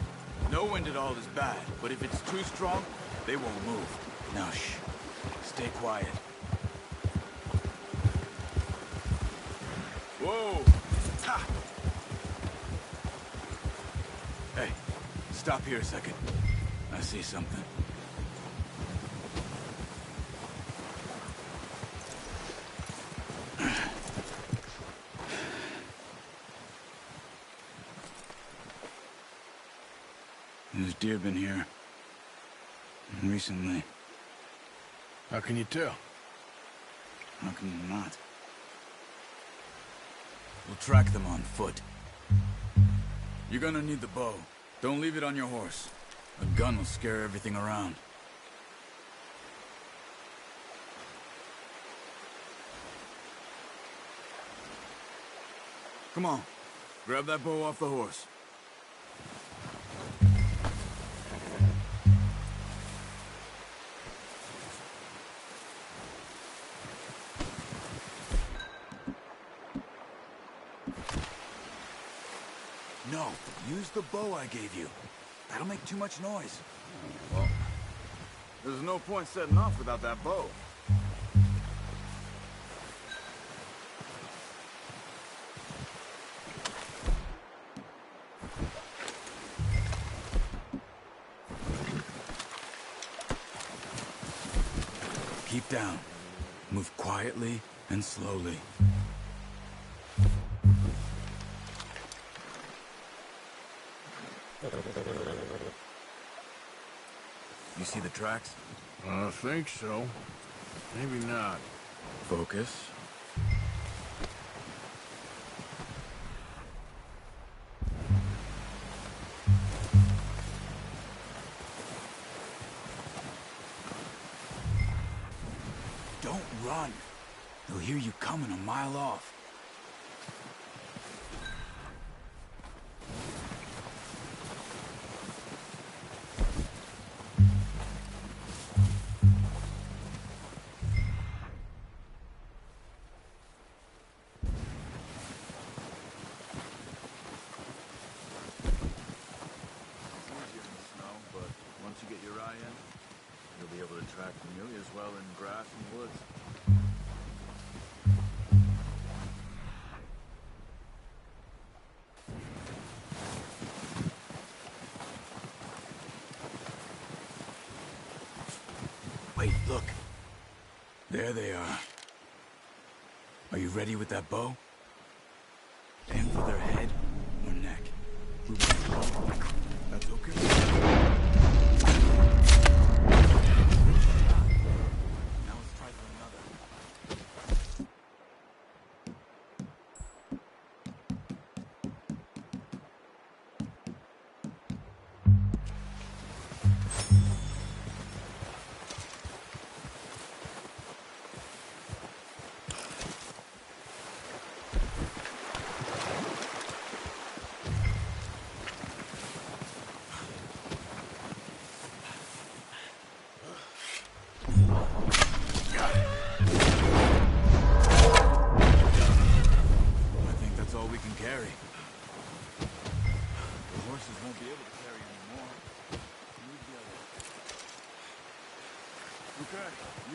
No wind at all is bad, but if it's too strong, they won't move. Now, shh. Stay quiet. Whoa! Ha! Hey, stop here a second. I see something. There's deer been here. Recently. How can you tell? How can you not? We'll track them on foot. You're gonna need the bow. Don't leave it on your horse. A gun will scare everything around. Come on. Grab that bow off the horse. No, use the bow I gave you. That'll make too much noise. Well, there's no point setting off without that bow. Keep down. Move quietly and slowly. You see the tracks? I think so. Maybe not. Focus. Don't run. They'll hear you coming a mile off. Wait, look. There they are. Are you ready with that bow? Aim for their head or neck. That's okay. Now let's try for another.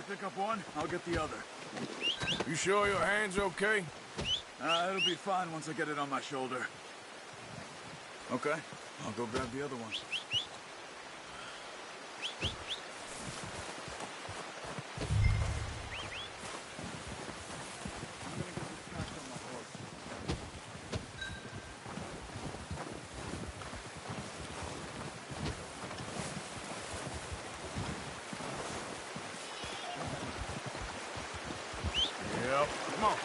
Pick up one, I'll get the other. You sure your hand's okay? It'll be fine once I get it on my shoulder. Okay, I'll go grab the other one. Come on.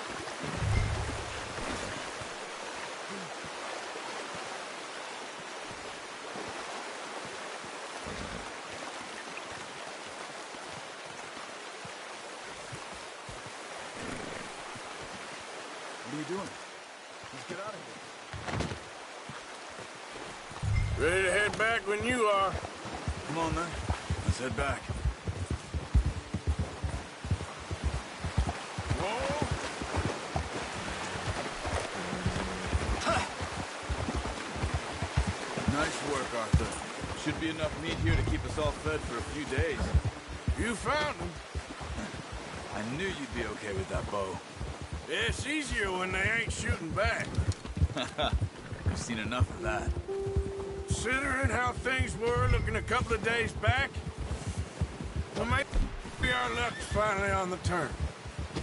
What are you doing? Let's get out of here. Ready to head back when you are. Come on, then. Let's head back. Nice Should be enough meat here to keep us all fed for a few days. You found them. I knew you'd be okay with that bow. It's easier when they ain't shooting back. You've seen enough of that. Considering how things were looking a couple of days back, well, maybe our luck's finally on the turn.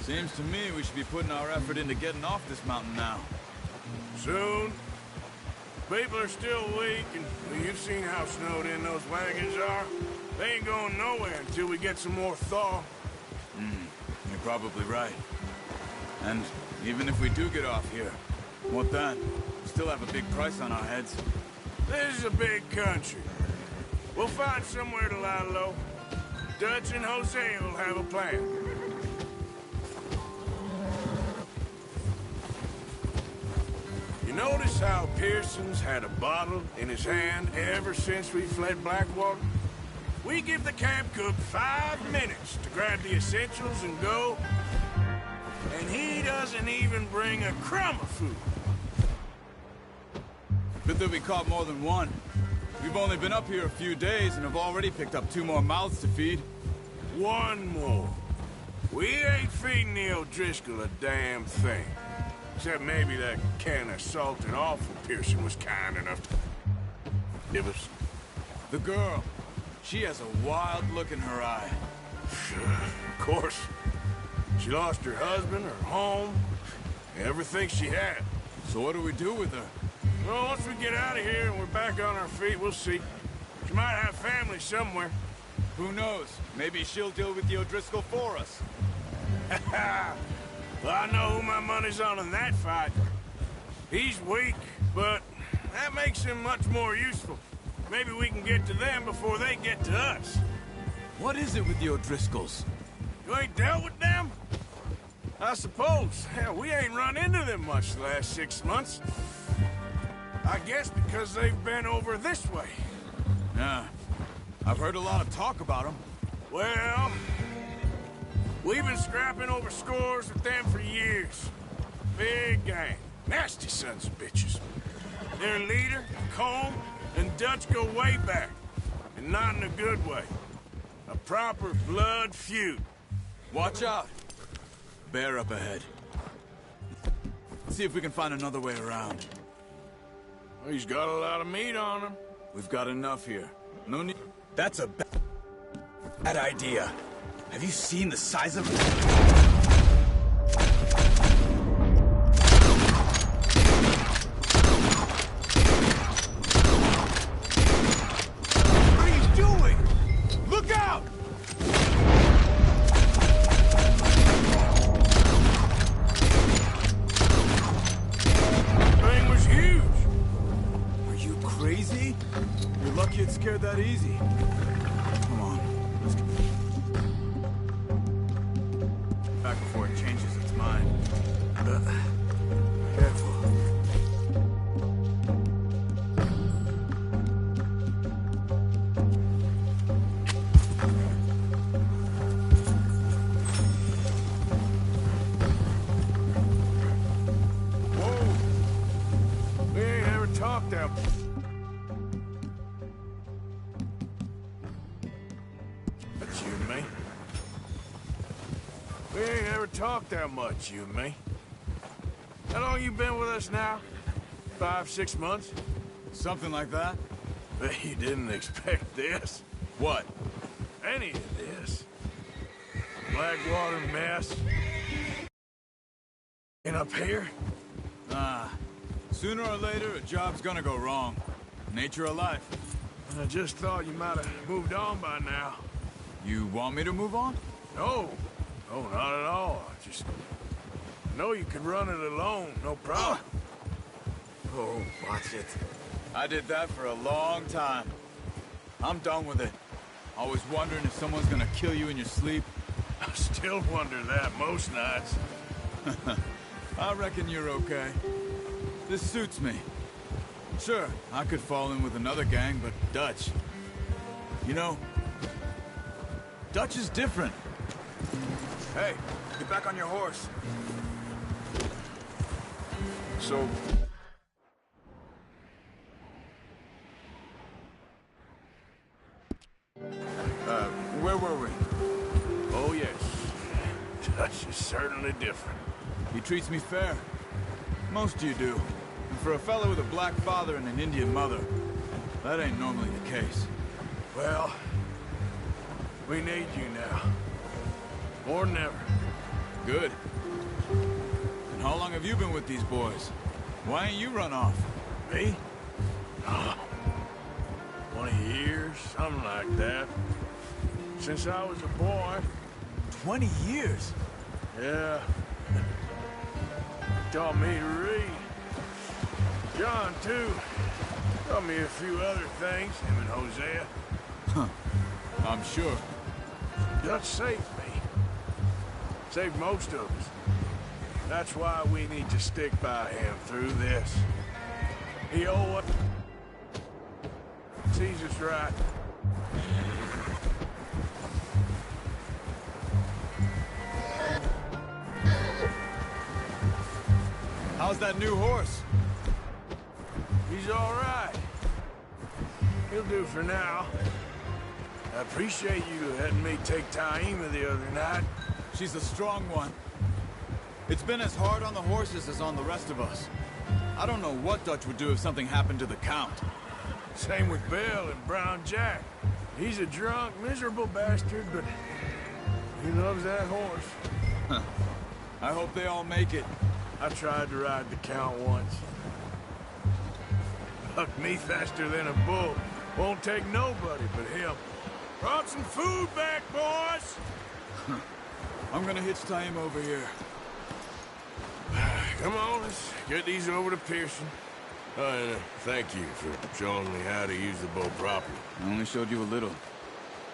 Seems to me we should be putting our effort into getting off this mountain now. Soon. People are still weak, and well, you've seen how snowed in those wagons are. They ain't going nowhere until we get some more thaw. You're probably right. And even if we do get off here, what then? We still have a big price on our heads. This is a big country. We'll find somewhere to lie low. Dutch and Hosea will have a plan. You notice how Pearson's had a bottle in his hand ever since we fled Blackwater? We give the camp cook 5 minutes to grab the essentials and go, and he doesn't even bring a crumb of food. Good that we caught more than one. We've only been up here a few days and have already picked up 2 more mouths to feed. 1 more. We ain't feeding the O'Driscoll a damn thing. Except maybe that can of salted offal Pearson was kind enough to give us. The girl. She has a wild look in her eye. Of course. She lost her husband, her home, everything she had. So what do we do with her? Well, once we get out of here and we're back on our feet, we'll see. She might have family somewhere. Who knows? Maybe she'll deal with the O'Driscoll for us. Well, I know who my money's on in that fight. He's weak, but that makes him much more useful. Maybe we can get to them before they get to us. What is it with the O'Driscolls? You ain't dealt with them? I suppose. Hell, we ain't run into them much the last 6 months. I guess because they've been over this way. Yeah. I've heard a lot of talk about them. Well, we've been scrapping over scores with them for years. Big gang. Nasty sons of bitches. Their leader, Combe, and Dutch go way back. And not in a good way. A proper blood feud. Watch out. Bear up ahead. Let's see if we can find another way around. Well, he's got a lot of meat on him. We've got enough here. No need... That's a bad idea. Have you seen the size of it? What are you doing? Look out! Thing was huge. Are you crazy? You're lucky it scared that easy. Come on, let's get back before it changes its mind. Careful. Whoa! We ain't ever talked that. That's you and me. We ain't ever talked that much, you and me. How long you been with us now? 5, 6 months? Something like that? Bet you didn't expect this. What? Any of this. Blackwater mess. And up here? Sooner or later, a job's gonna go wrong. Nature of life. I just thought you might have moved on by now. You want me to move on? No. No, not at all. I just know you can run it alone, no problem. Oh, watch it. I did that for a long time. I'm done with it. Always wondering if someone's gonna kill you in your sleep. I still wonder that most nights. I reckon you're okay. This suits me. Sure, I could fall in with another gang, but Dutch... You know, Dutch is different. Hey, get back on your horse. So... Dutch is certainly different. He treats me fair. Most of you do. And for a fellow with a black father and an Indian mother, that ain't normally the case. Well, we need you now. More than ever. Good. And how long have you been with these boys? Why ain't you run off? Me? 20 years, something like that. Since I was a boy. 20 years? Yeah. Taught me to read. John, too. Taught me a few other things, him and Hosea. Huh. I'm sure. Dutch saved me. Saved most of us. That's why we need to stick by him through this. He owes us. Sees us right. How's that new horse? He's all right. He'll do for now. I appreciate you letting me take Taima the other night. She's a strong one. It's been as hard on the horses as on the rest of us. I don't know what Dutch would do if something happened to the Count. Same with Bill and Brown Jack. He's a drunk, miserable bastard, but he loves that horse. I hope they all make it. I tried to ride the Count once. Bucked me faster than a bull. Won't take nobody but him. Brought some food back, boys! I'm gonna hitch Taima over here. Come on, let's get these over to Pearson. And thank you for showing me how to use the bow properly. I only showed you a little.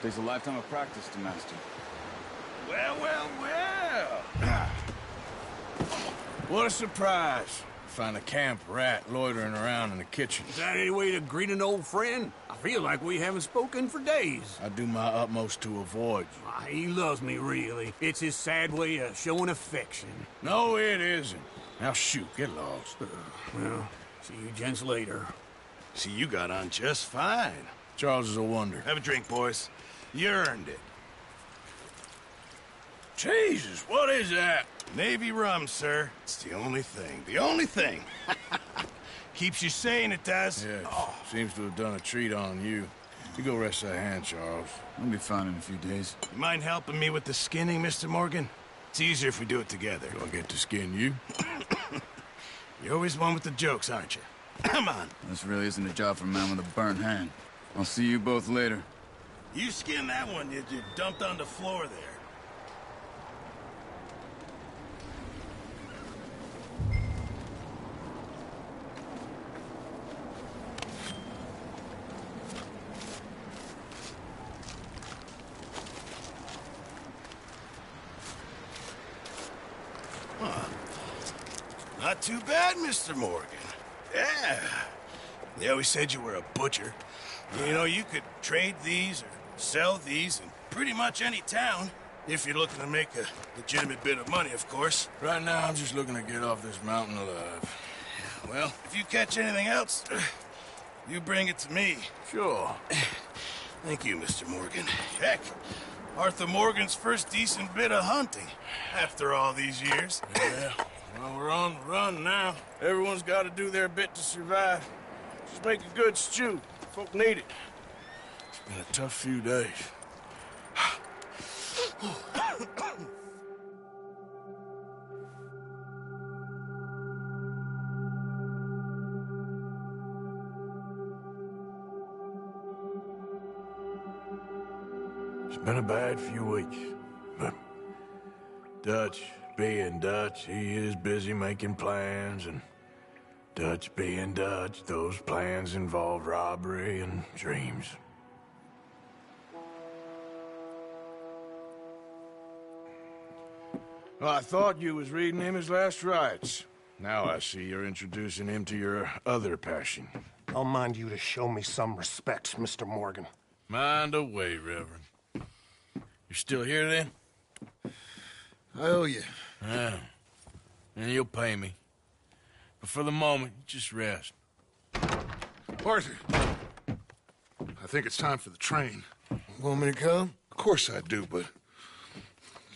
Takes a lifetime of practice to master. Well, well, well! What a surprise. Find a camp rat loitering around in the kitchen. Is that any way to greet an old friend? I feel like we haven't spoken for days. I do my utmost to avoid you. He loves me, really. It's his sad way of showing affection. No, it isn't. Now shoot, get lost. Well, see you gents later. See, you got on just fine. Charles is a wonder. Have a drink, boys. You earned it. Jesus, what is that? Navy rum, sir. It's the only thing. The only thing. Keeps you sane, it does. Yeah, seems to have done a treat on you. You go rest that hand, Charles. I'll be fine in a few days. You mind helping me with the skinning, Mr. Morgan? It's easier if we do it together. Do I get to skin you? You're always one with the jokes, aren't you? Come on. This really isn't a job for a man with a burnt hand. I'll see you both later. You skin that one you dumped on the floor there. Not too bad, Mr. Morgan. Yeah. They always said you were a butcher. You know, you could trade these or sell these in pretty much any town. If you're looking to make a legitimate bit of money, of course. Right now, I'm just looking to get off this mountain alive. Well, if you catch anything else, you bring it to me. Sure. Thank you, Mr. Morgan. Heck, Arthur Morgan's first decent bit of hunting after all these years. Yeah. Well, we're on the run now. Everyone's got to do their bit to survive. Just make a good stew. Folk need it. It's been a tough few days. It's been a bad few weeks, but Dutch being Dutch, he is busy making plans, and Dutch being Dutch, those plans involve robbery and dreams. Well, I thought you was reading him his last rites. Now I see you're introducing him to your other passion. I'll mind you to show me some respect, Mr. Morgan. Mind away, Reverend. You're still here, then? I owe you. Yeah. And you'll pay me. But for the moment, just rest. Arthur, I think it's time for the train. Want me to come? Of course I do, but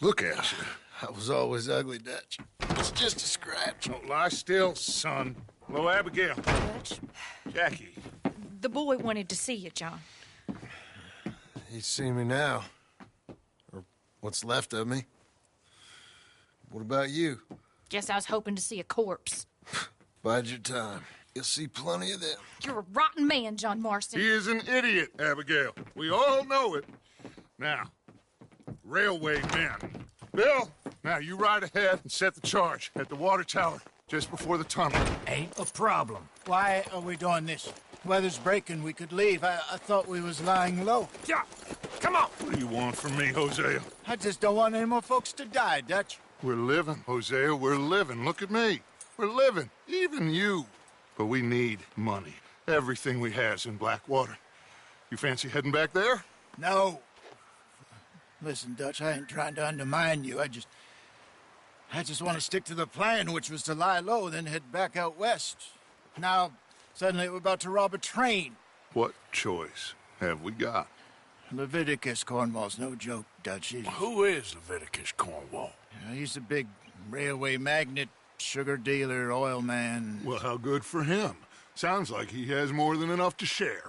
look at you. I was always ugly, Dutch. It's just a scratch. Don't lie still, son. Hello, Abigail. Dutch, Jackie. the boy wanted to see you, John. He's seen me now. Or what's left of me. What about you? Guess I was hoping to see a corpse. Bide your time. You'll see plenty of them. You're a rotten man, John Marston. He is an idiot, Abigail. We all know it. Now, railway men. Bill, now you ride ahead and set the charge at the water tower just before the tunnel. Ain't a problem. Why are we doing this? Weather's breaking. We could leave. I thought we was lying low. Yeah, come on. What do you want from me, Hosea? I just don't want any more folks to die, Dutch. We're living, Hosea. We're living. Look at me. We're living. Even you. But we need money. Everything we has in Blackwater. You fancy heading back there? No. Listen, Dutch, I ain't trying to undermine you. I just want to stick to the plan, which was to lie low, then head back out west. Now, suddenly we're about to rob a train. What choice have we got? Leviticus Cornwall's no joke, Dutch. Who is Leviticus Cornwall? He's a big railway magnate, sugar dealer, oil man. Well, how good for him. Sounds like he has more than enough to share.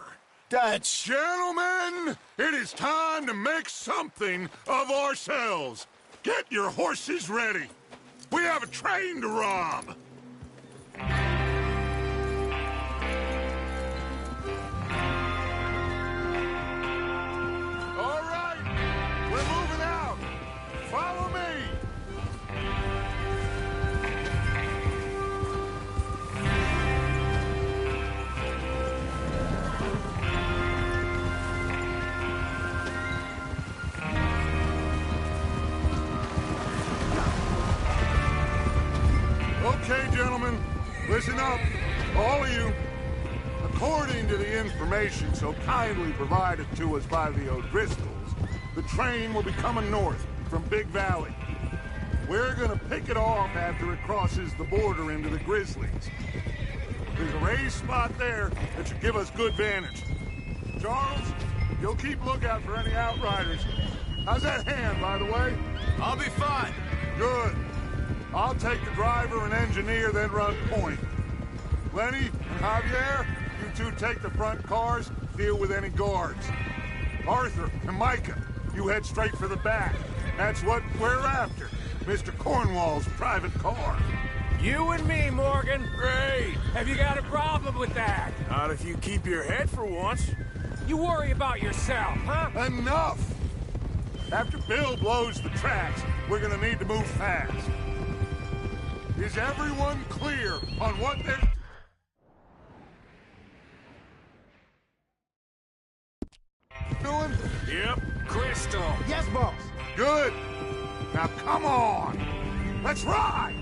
Dutch! Gentlemen, it is time to make something of ourselves. Get your horses ready. We have a train to rob. All right, we're moving out. Follow me. Okay, gentlemen, listen up, all of you. According to the information so kindly provided to us by the O'Driscolls, the train will be coming north from Big Valley. We're gonna pick it off after it crosses the border into the Grizzlies. There's a raised spot there that should give us good vantage. Charles, you'll keep lookout for any outriders. How's that hand, by the way? I'll be fine. Good. I'll take the driver and engineer, then run point. Lenny and Javier, you two take the front cars, deal with any guards. Arthur and Micah, you head straight for the back. That's what we're after. Mr. Cornwall's private car. You and me, Morgan. Great. Have you got a problem with that? Not if you keep your head for once. You worry about yourself, huh? Enough! After Bill blows the tracks, we're gonna need to move fast. Is everyone clear on what they're... doing? Yep. Crystal. Yes, boss. Good. Now come on. Let's ride.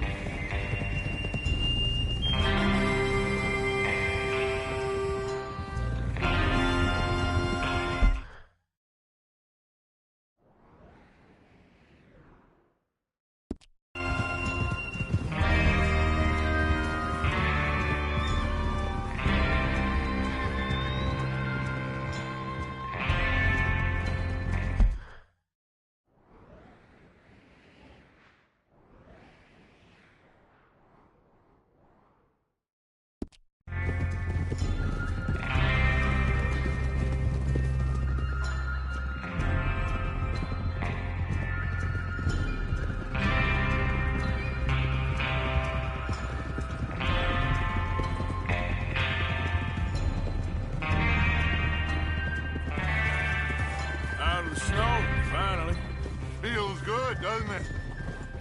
Feels good, doesn't it?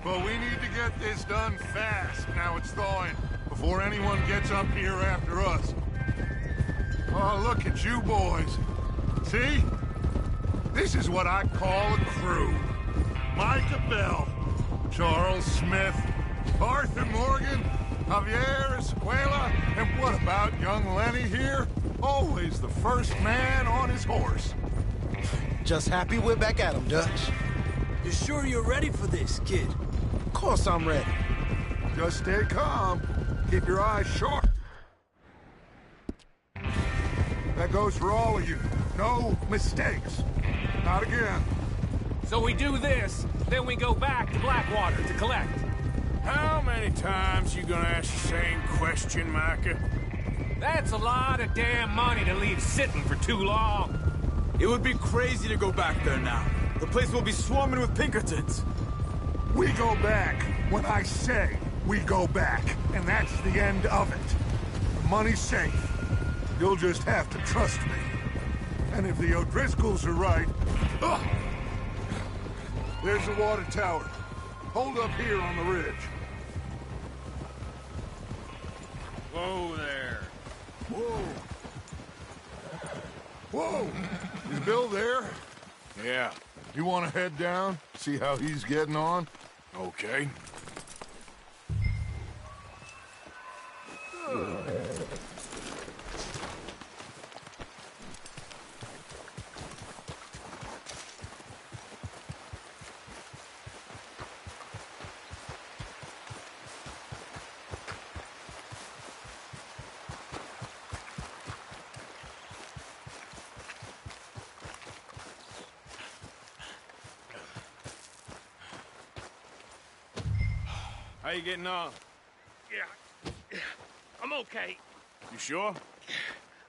But we need to get this done fast, now it's thawing, before anyone gets up here after us. Oh, look at you boys. See? This is what I call a crew. Micah Bell, Charles Smith, Arthur Morgan, Javier Escuela, and what about young Lenny here? Always the first man on his horse. Just happy we're back at him, Dutch. You sure you're ready for this, kid? Of course I'm ready. Just stay calm. Keep your eyes sharp. That goes for all of you. No mistakes. Not again. So we do this, then we go back to Blackwater to collect. How many times you gonna ask the same question, Micah? That's a lot of damn money to leave sitting for too long. It would be crazy to go back there now. The place will be swarming with Pinkertons. We go back when I say we go back, and that's the end of it. The money's safe. You'll just have to trust me. And if the O'Driscolls are right... Ugh, there's the water tower. Hold up here on the ridge. Whoa there. Whoa. Whoa! Is Bill there? Yeah. You want to head down? See how he's getting on? Okay. How you getting on? Yeah, I'm okay. You sure?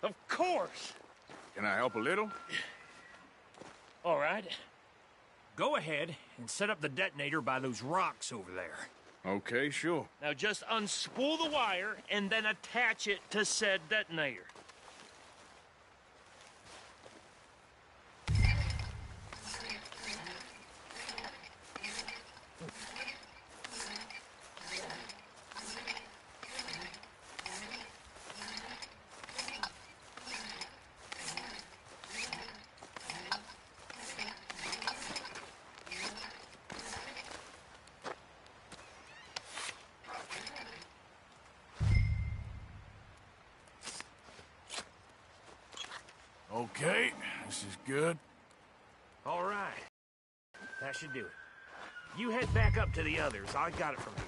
Of course. Can I help a little? All right. Go ahead and set up the detonator by those rocks over there. Okay, sure. Now just unspool the wire and then attach it to said detonator. Okay, this is good. All right. That should do it. You head back up to the others. I got it from here.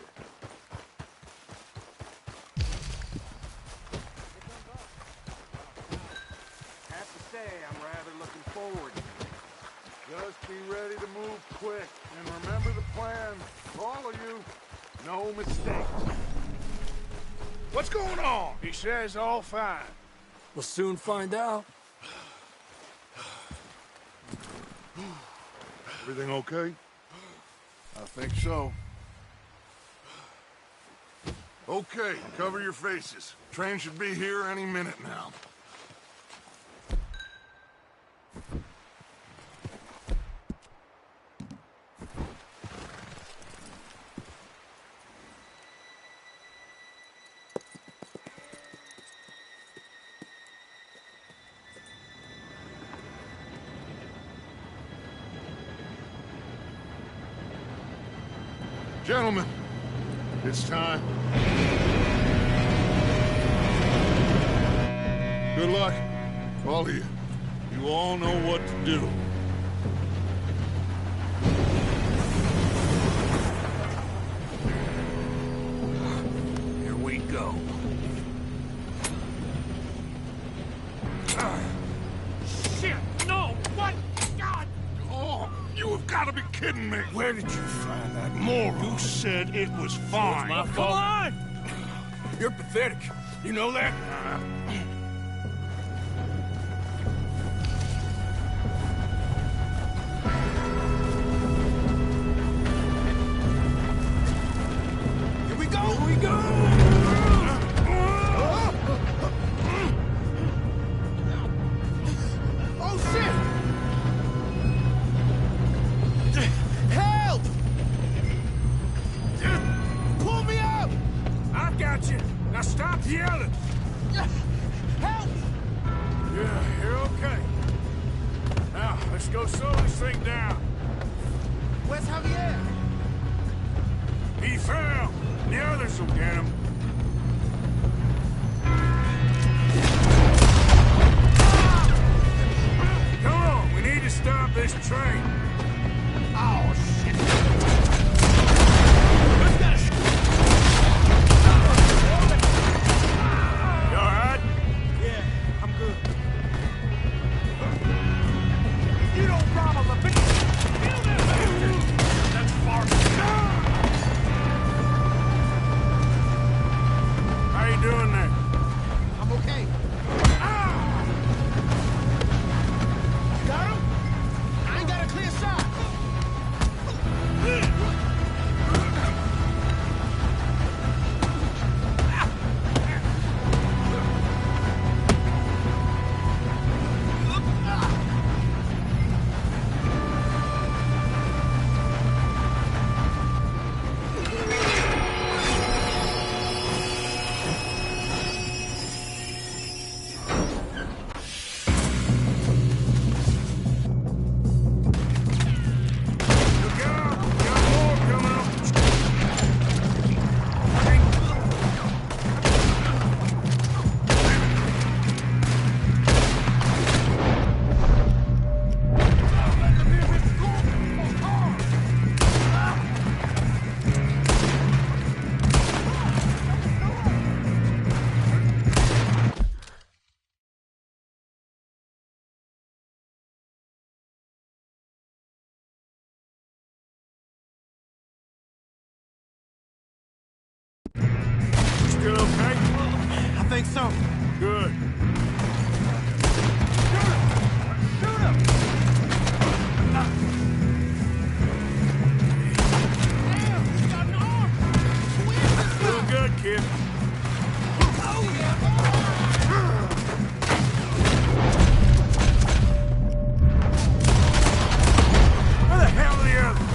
Have to say, I'm rather looking forward to it. Just be ready to move quick, and remember the plan. All of you, no mistakes. What's going on? He says all fine. We'll soon find out. Everything okay? I think so. Okay, cover your faces. Train should be here any minute now. Gentlemen, it's time. Good luck, all of you. You all know what to do. Here we go. Shit! No! What? God! Oh, you have got to be kidding me. Where did you find that moron? You said it was fine. My Come fault. on! You're pathetic. You know that? Here we go! Here we go! Oh, shit! Help! Pull me up! I've got you. Now stop yelling. Help! Yeah, you're okay. Now, let's go slow this thing down. Where's Javier? He fell. The others will get him. Come on, we need to stop this train. Oh, shit! You all right? Yeah, I'm good. You don't problem the bitch! Kill them! think so. Good. Doing good, kid. Where the hell are the others?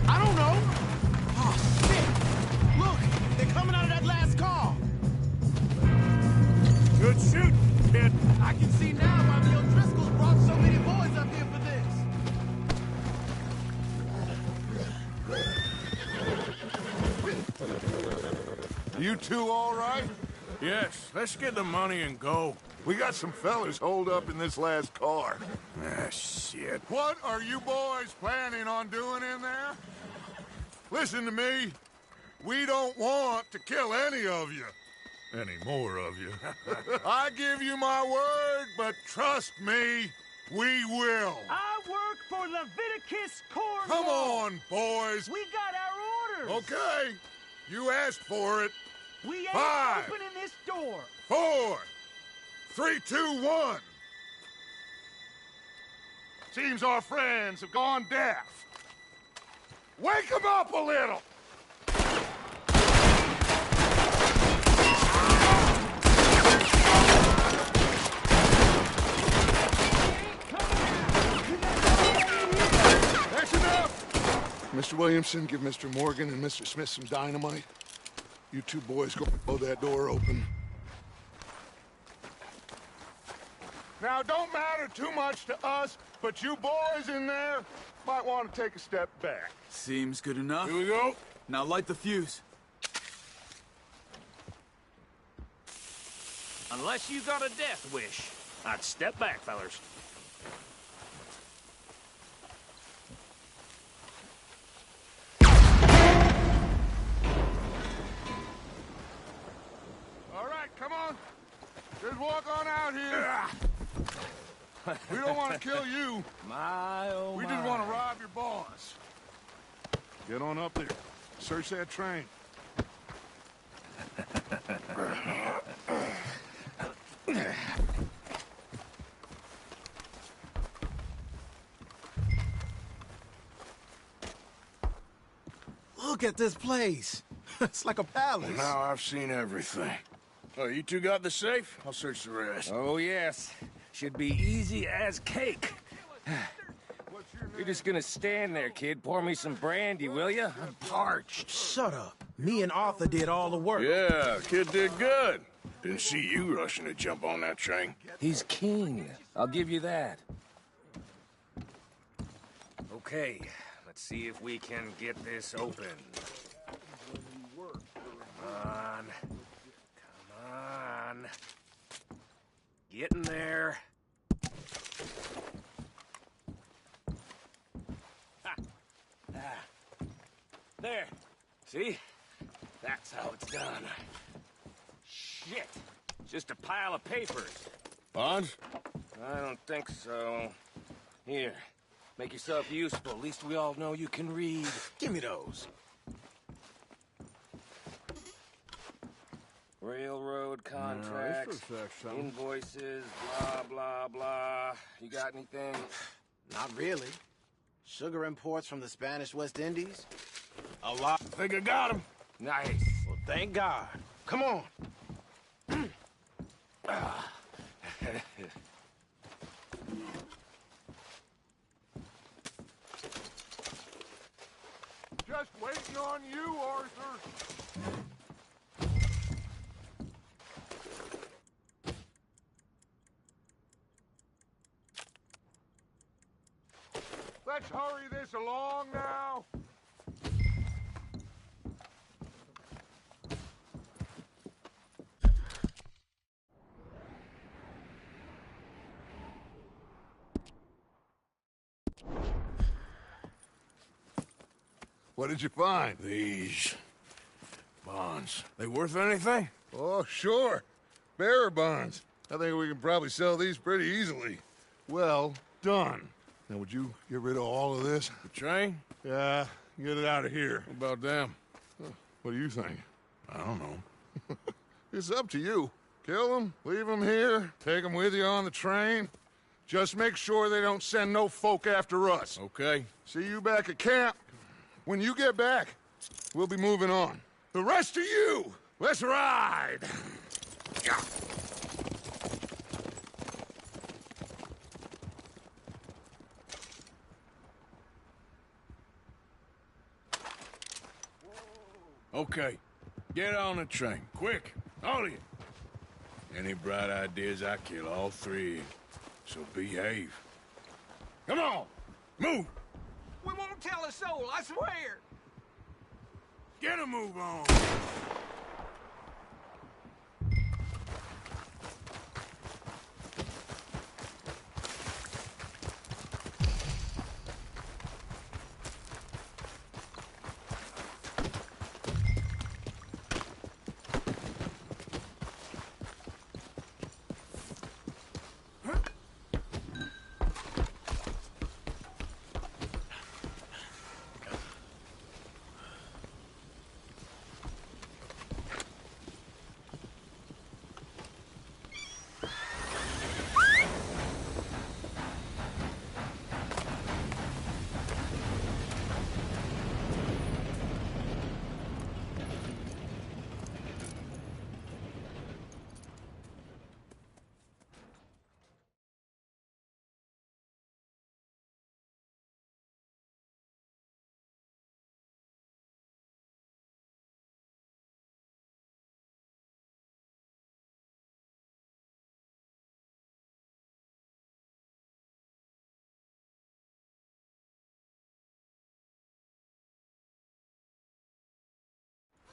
I don't know. Oh, shit. Look, they're coming out of that last car. Good shooting, kid. I can see now why the O'Driscolls brought so many boys up here for this. You two all right? Yes, let's get the money and go. We got some fellas holed up in this last car. Ah, shit. What are you boys planning on doing in there? Listen to me. We don't want to kill any of you. Any more of you. I give you my word, but trust me, we will. I work for Leviticus Cornwall. Come on, boys. We got our orders. Okay. You asked for it. We ain't 5, opening this door. 4, 3, 2, 1. Seems our friends have gone deaf. Wake them up a little. That's enough. Mr. Williamson, give Mr. Morgan and Mr. Smith some dynamite. You two boys go blow that door open. Now, don't matter too much to us, but you boys in there might want to take a step back. Seems good enough. Here we go. Now light the fuse. Unless you got a death wish, I'd step back, fellers. All right, come on. Just walk on out here. We don't want to kill you. My, oh We just want to rob your boss. Get on up there. Search that train. Look at this place. It's like a palace. Well, now I've seen everything. Oh, you two got the safe? I'll search the rest. Oh, yes. Should be easy as cake. You're just gonna stand there, kid. Pour me some brandy, will you? I'm parched. Shut up. Me and Arthur did all the work. Yeah, kid did good. Didn't see you rushing to jump on that train. He's keen. I'll give you that. Okay, let's see if we can get this open. Come on. Come on. Get in there. Ha. Ah. There. See? That's how it's done. Shit. Just a pile of papers. Bonds? I don't think so. Here. Make yourself useful. At least we all know you can read. Give me those. Railroad contracts, invoices, blah, blah, blah. You got anything? Not really. Sugar imports from the Spanish West Indies? A lot. Think I got him. Nice. Well, thank God. Come on. Just waiting on you, Arthur. Let's hurry this along now. What did you find? These bonds. They worth anything? Oh, sure. Bearer bonds. I think we can probably sell these pretty easily. Well done. Now, would you get rid of all of this? The train? Yeah, get it out of here. What about them? What do you think? I don't know. It's up to you. Kill them, leave them here, take them with you on the train. Just make sure they don't send no folk after us. Okay. See you back at camp. When you get back, we'll be moving on. The rest of you, let's ride! Yeah. Okay. Get on the train. Quick. All of you. Any bright ideas, I kill all three. So behave. Come on! Move! We won't tell a soul, I swear! Get a move on!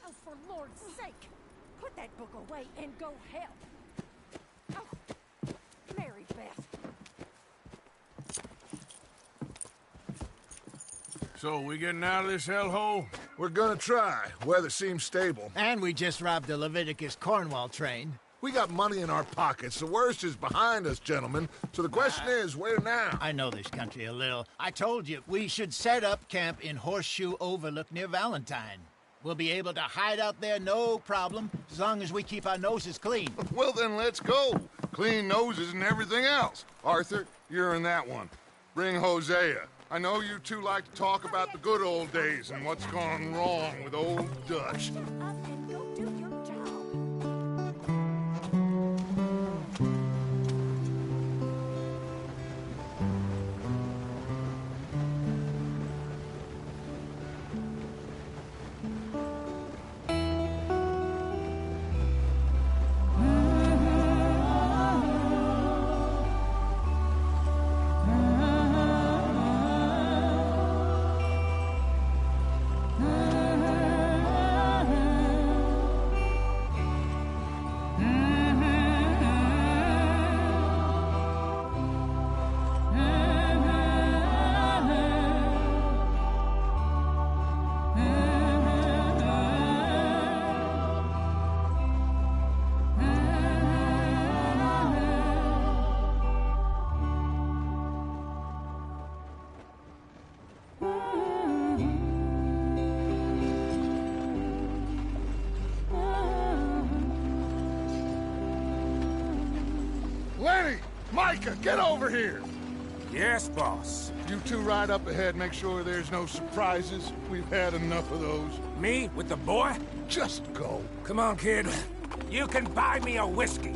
Oh, for Lord's sake! Put that book away and go help! Oh, Mary Beth. So, we getting out of this hellhole? We're gonna try. Weather seems stable. And we just robbed the Leviticus Cornwall train. We got money in our pockets. The worst is behind us, gentlemen. So the question is, where now? I know this country a little. I told you, we should set up camp in Horseshoe Overlook near Valentine. We'll be able to hide out there, no problem, as long as we keep our noses clean. Well, then let's go. Clean noses and everything else. Arthur, you're in that one. Bring Hosea. I know you two like to talk about the good old days and what's gone wrong with old Dutch. Micah, get over here! Yes, boss. You two ride up ahead, make sure there's no surprises. We've had enough of those. Me? With the boy? Just go. Come on, kid. You can buy me a whiskey.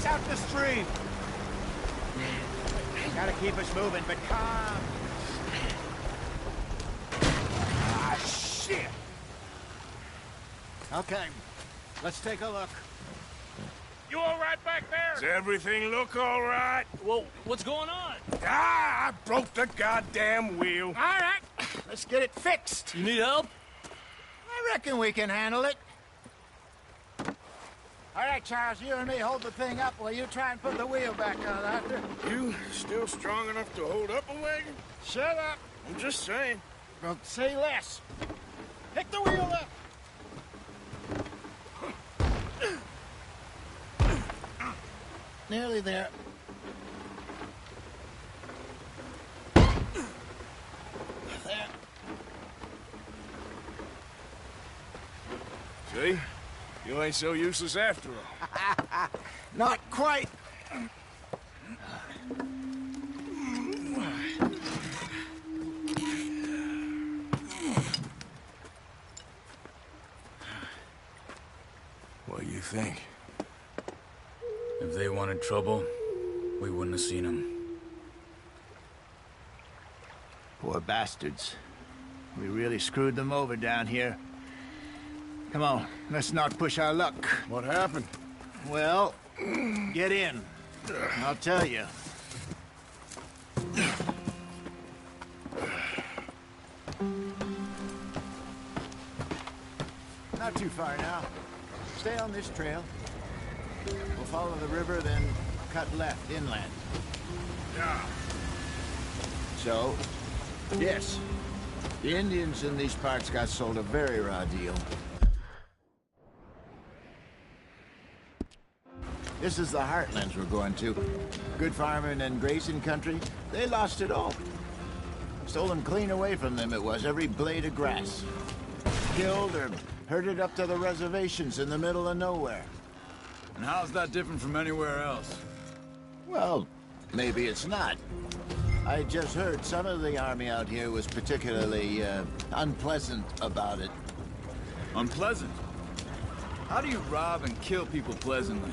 Out the stream. Gotta keep us moving, but calm. Ah, shit! Okay, let's take a look. You all right back there? Does everything look all right? Whoa, what's going on? Ah, I broke the goddamn wheel. All right, let's get it fixed. You need help? I reckon we can handle it. All right, Charles, you and me hold the thing up while you try and put the wheel back on after. You still strong enough to hold up a wagon? Shut up. I'm just saying. Well, say less. Pick the wheel up. Nearly there. There. See? You ain't so useless after all. Not quite. What do you think? If they wanted trouble, we wouldn't have seen them. Poor bastards. We really screwed them over down here. Come on, let's not push our luck. What happened? Well, get in. I'll tell you. Not too far now. Stay on this trail. We'll follow the river, then cut left inland. Yeah. So, yes, the Indians in these parts got sold a very raw deal. This is the heartlands we're going to. Good farming and grazing country. They lost it all. Stolen clean away from them it was, every blade of grass. Killed or herded up to the reservations in the middle of nowhere. And how's that different from anywhere else? Well, maybe it's not. I just heard some of the army out here was particularly, unpleasant about it. Unpleasant? How do you rob and kill people pleasantly?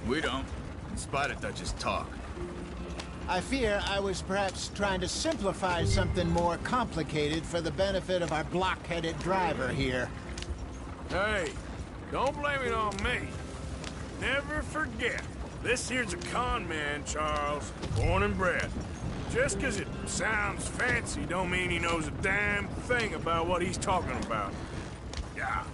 We don't, in spite of Dutch's talk. I fear I was perhaps trying to simplify something more complicated for the benefit of our block-headed driver here. Hey, don't blame it on me. Never forget, this here's a con man, Charles, born and bred. Just 'cause it sounds fancy don't mean he knows a damn thing about what he's talking about. Yeah.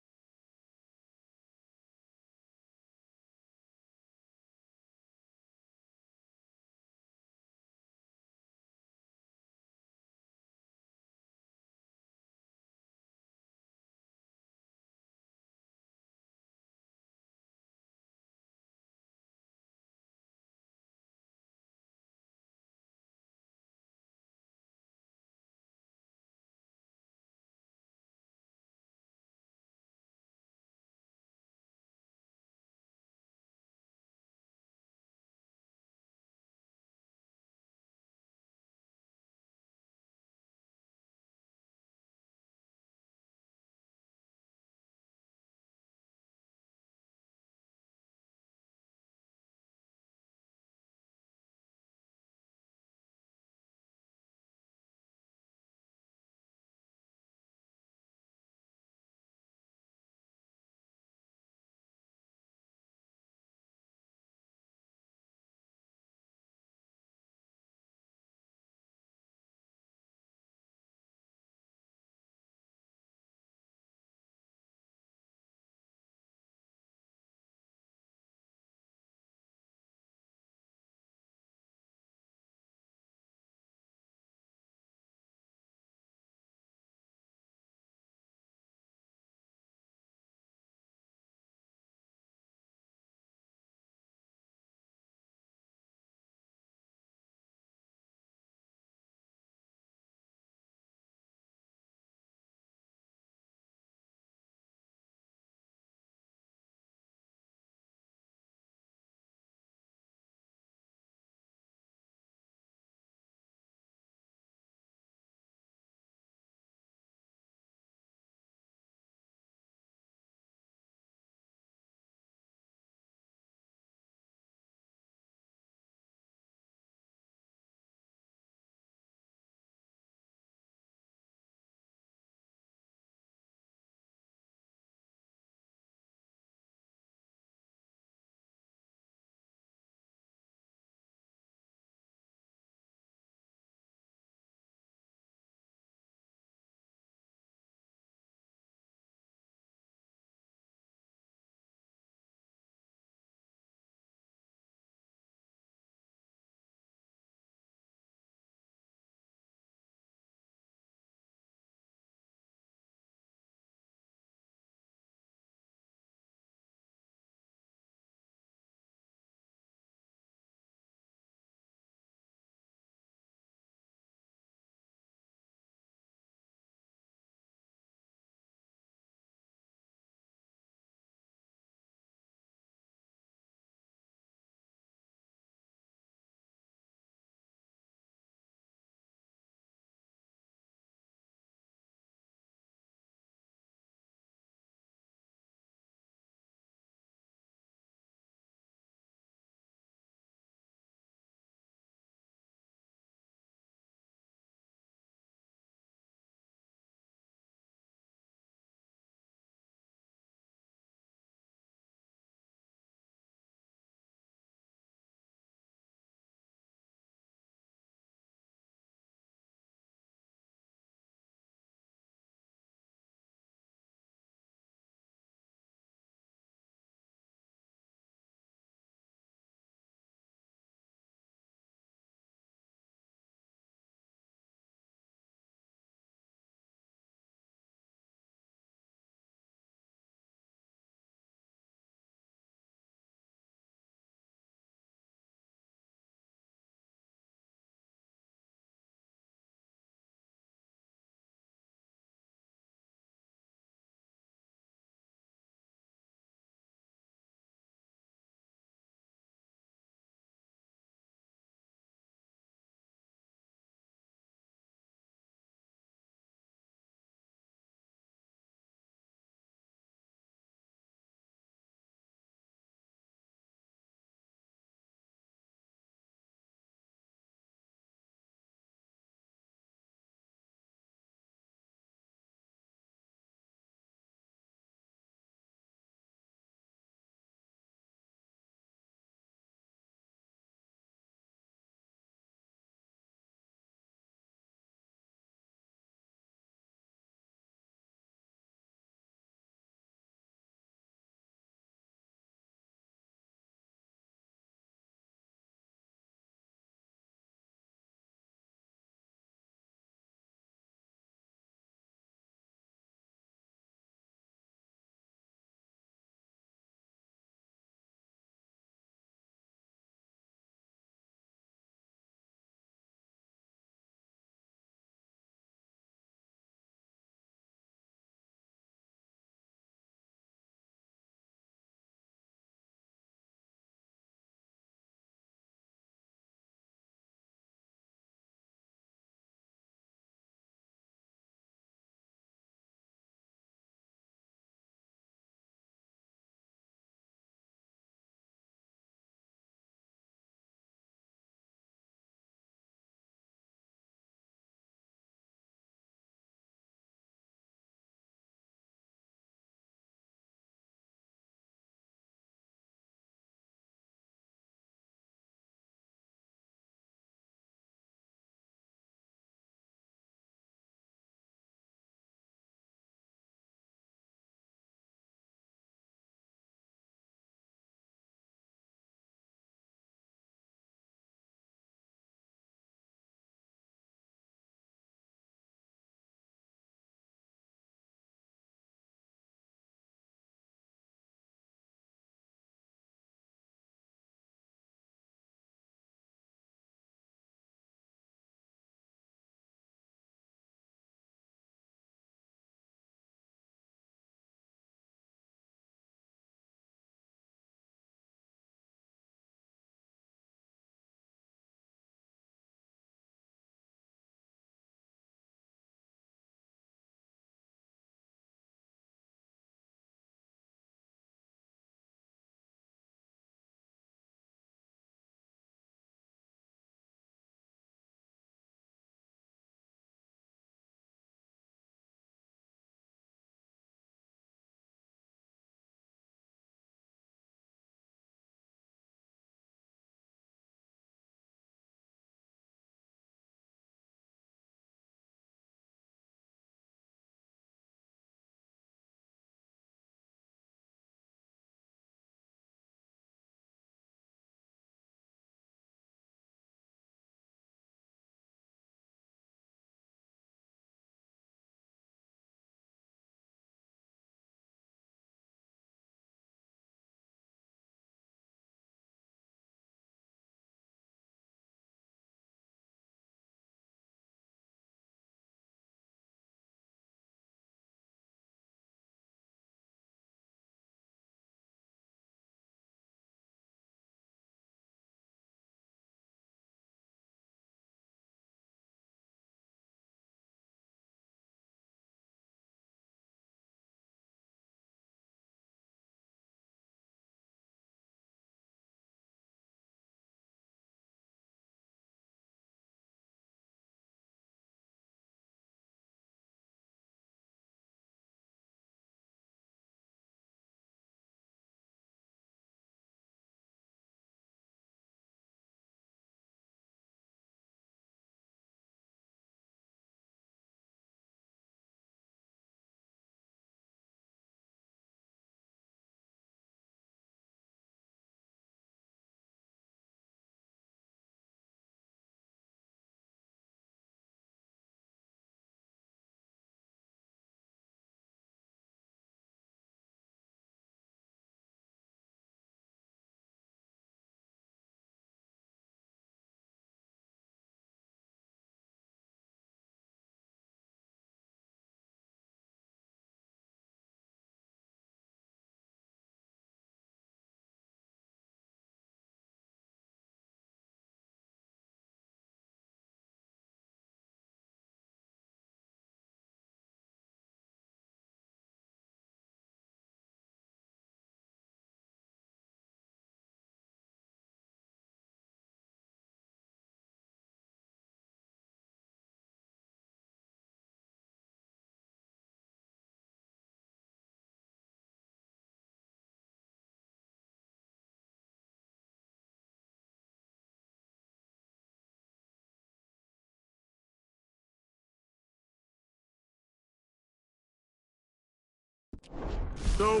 So,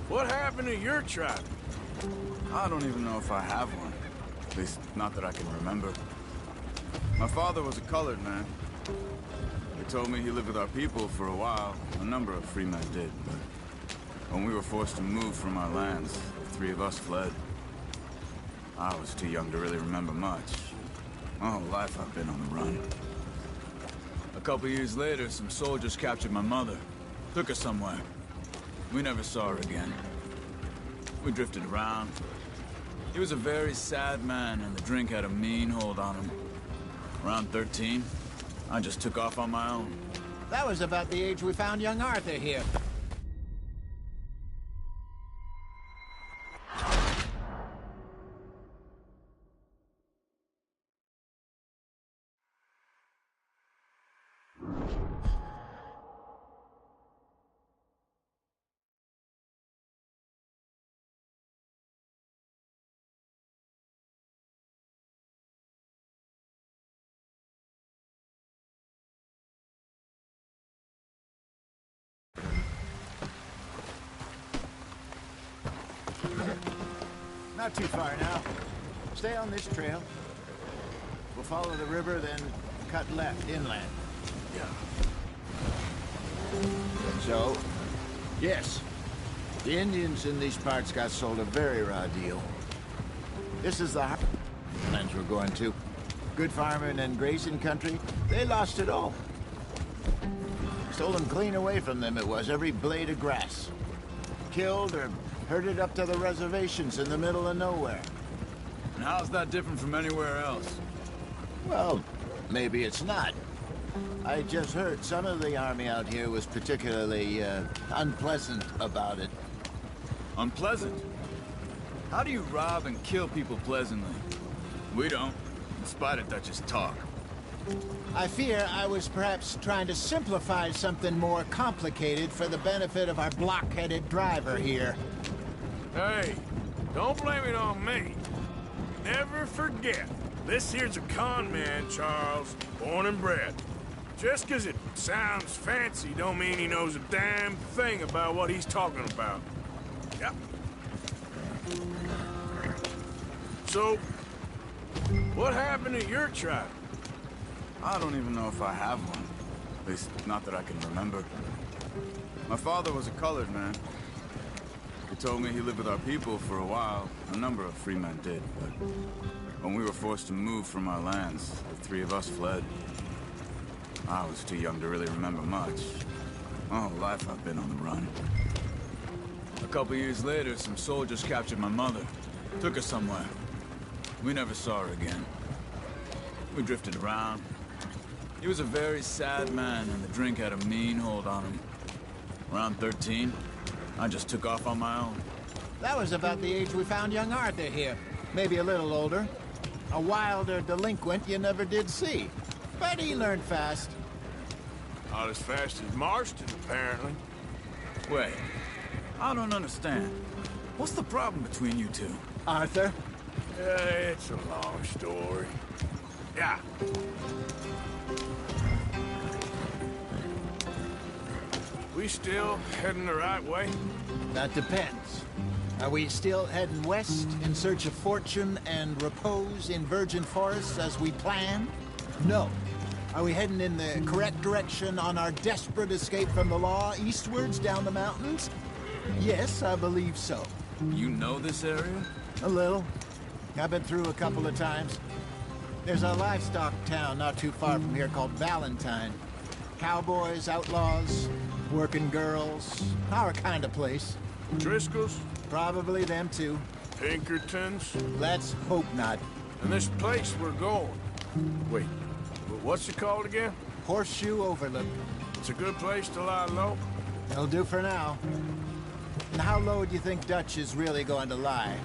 what happened to your tribe? I don't even know if I have one. At least, not that I can remember. My father was a colored man. He told me he lived with our people for a while. A number of free men did, but when we were forced to move from our lands, the three of us fled. I was too young to really remember much. My whole life I've been on the run. A couple years later, some soldiers captured my mother. Took her somewhere. We never saw her again. We drifted around. He was a very sad man, and the drink had a mean hold on him. Around 13, I just took off on my own. That was about the age we found young Arthur here. Not too far now. Stay on this trail. We'll follow the river, then cut left inland. Yeah. So, yes, the Indians in these parts got sold a very raw deal. This is the lands we're going to. Good farming and grazing country, they lost it all. Stolen clean away from them it was, every blade of grass. Killed or herded up to the reservations in the middle of nowhere. And how's that different from anywhere else? Well, maybe it's not. I just heard some of the army out here was particularly, unpleasant about it. Unpleasant? How do you rob and kill people pleasantly? We don't, in spite of Dutch's talk. I fear I was perhaps trying to simplify something more complicated for the benefit of our block-headed driver here. Hey, don't blame it on me. Never forget, this here's a con man, Charles, born and bred. Just 'cause it sounds fancy don't mean he knows a damn thing about what he's talking about. Yep. So, what happened to your tribe? I don't even know if I have one. At least, not that I can remember. My father was a colored man. He told me he lived with our people for a while. A number of free men did, but when we were forced to move from our lands, the three of us fled. I was too young to really remember much. My whole life I've been on the run. A couple years later, some soldiers captured my mother. Took her somewhere. We never saw her again. We drifted around. He was a very sad man, and the drink had a mean hold on him. Around 13, I just took off on my own. That was about the age we found young Arthur here. Maybe a little older. A wilder delinquent you never did see. But he learned fast. Not as fast as Marston, apparently. Wait, I don't understand. What's the problem between you two? Arthur? It's a long story. Yeah. We still heading the right way? That depends. Are we still heading west in search of fortune and repose in virgin forests as we planned? No. Are we heading in the correct direction on our desperate escape from the law eastwards down the mountains? Yes, I believe so. You know this area? A little. I've been through a couple of times. There's a livestock town not too far from here called Valentine. Cowboys, outlaws, working girls, our kind of place. Driscoll's? Probably them too. Pinkertons? Let's hope not. And this place we're going. Wait, what's it called again? Horseshoe Overlook. It's a good place to lie low? It'll do for now. And how low do you think Dutch is really going to lie?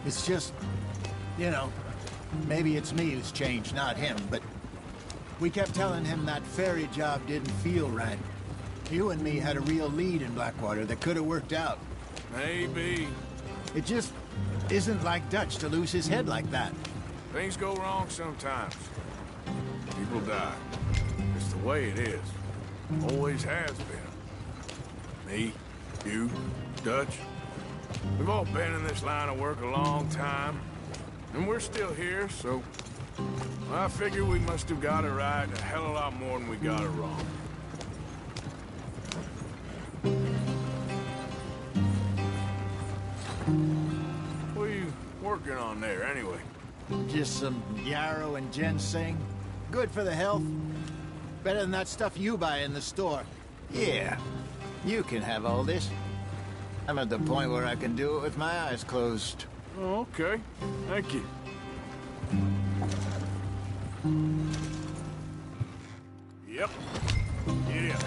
It's just, you know, maybe it's me who's changed, not him, but we kept telling him that ferry job didn't feel right. You and me had a real lead in Blackwater that could have worked out. Maybe. It just isn't like Dutch to lose his head like that. Things go wrong sometimes. People die. It's the way it is. Always has been. Me, you, Dutch. We've all been in this line of work a long time, and we're still here, so I figure we must have got it right a hell of a lot more than we got it wrong. What are you working on there, anyway? Just some yarrow and ginseng. Good for the health. Better than that stuff you buy in the store. Yeah, you can have all this. I'm at the point where I can do it with my eyes closed. Oh, okay. Thank you. Yep. Yeah.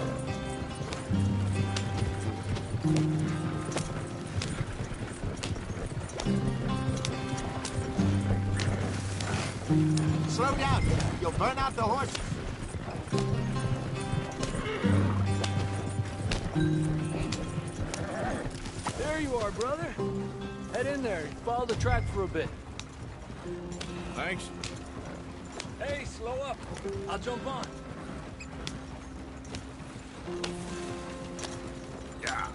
Slow down. You'll burn out the horses. There you are, brother. Head in there. Follow the track for a bit. Thanks. Hey, slow up. I'll jump on. Yeah.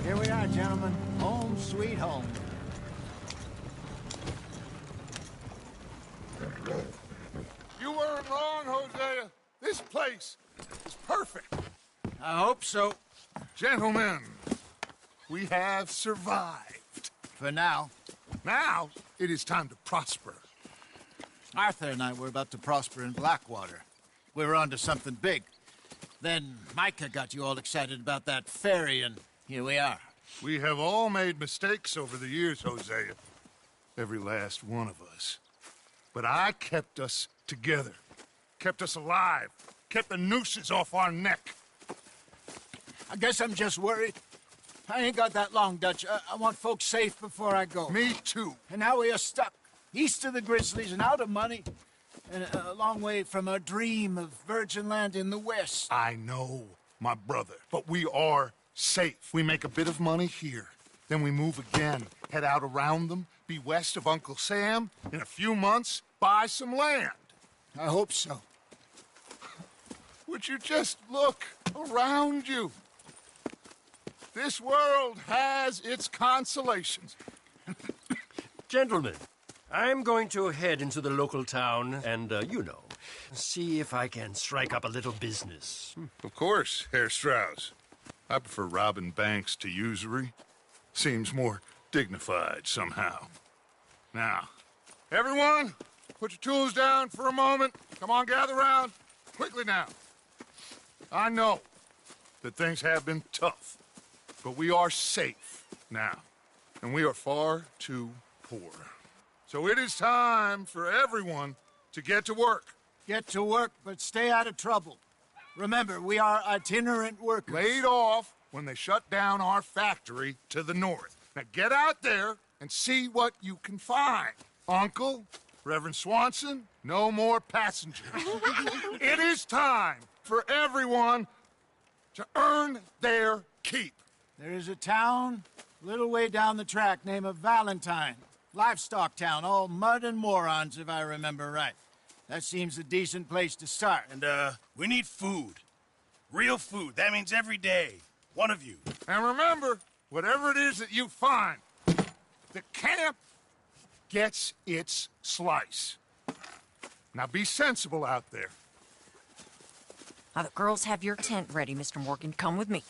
Here we are, gentlemen. Home sweet home. You weren't wrong, Hosea. This place is perfect. I hope so. Gentlemen, we have survived. For now. Now, it is time to prosper. Arthur and I were about to prosper in Blackwater. We were onto something big. Then Micah got you all excited about that ferry, and here we are. We have all made mistakes over the years, Hosea. Every last one of us. But I kept us together. Kept us alive. Kept the nooses off our neck. I guess I'm just worried. I ain't got that long, Dutch. I want folks safe before I go. Me too. And now we are stuck. East of the Grizzlies and out of money. And a long way from our dream of virgin land in the west. I know, my brother. But we are safe. We make a bit of money here. Then we move again. Head out around them. Be west of Uncle Sam. In a few months, buy some land. I hope so. Would you just look around you? This world has its consolations. Gentlemen, I'm going to head into the local town and, see if I can strike up a little business. Of course, Herr Strauss. I prefer robbing banks to usury. Seems more dignified somehow. Now, everyone, put your tools down for a moment. Come on, gather round. Quickly now. I know that things have been tough, but we are safe now, and we are far too poor. So it is time for everyone to get to work. Get to work, but stay out of trouble. Remember, we are itinerant workers. Laid off when they shut down our factory to the north. Now get out there and see what you can find. Uncle, Reverend Swanson, no more passengers. It is time for everyone to earn their keep. There is a town a little way down the track named Valentine. Livestock town, all mud and morons, if I remember right. That seems a decent place to start. And, we need food. Real food. That means every day. One of you. And remember, whatever it is that you find, the camp gets its slice. Now be sensible out there. Now, the girls have your tent ready, Mr. Morgan. Come with me.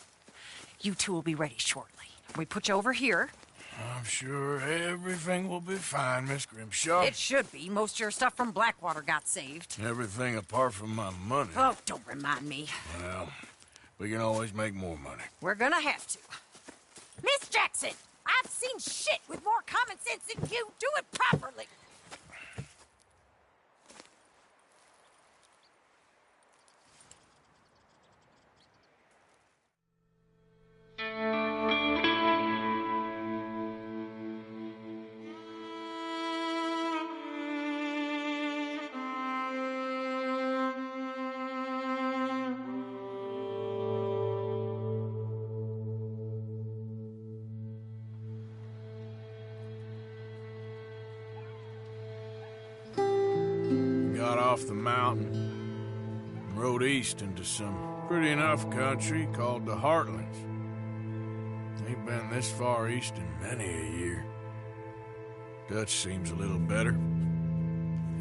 You two will be ready shortly. We put you over here. I'm sure everything will be fine, Miss Grimshaw. It should be. Most of your stuff from Blackwater got saved. Everything apart from my money. Oh, don't remind me. Well, we can always make more money. We're gonna have to. Miss Jackson, I've seen shit with more common sense than you. Do it properly. off the mountain and rode east into some pretty enough country called the Heartlands. Ain't been this far east in many a year. Dutch seems a little better.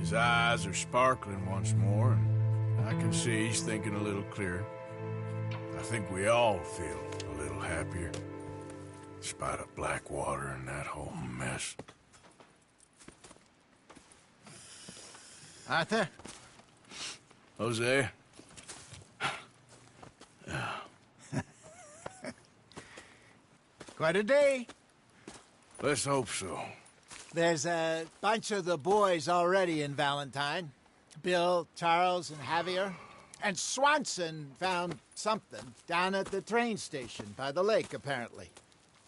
His eyes are sparkling once more, and I can see he's thinking a little clearer. I think we all feel a little happier, despite of Blackwater and that whole mess. Arthur? Jose? Quite a day. Let's hope so. There's a bunch of the boys already in Valentine. Bill, Charles, and Javier. And Swanson found something down at the train station by the lake, apparently.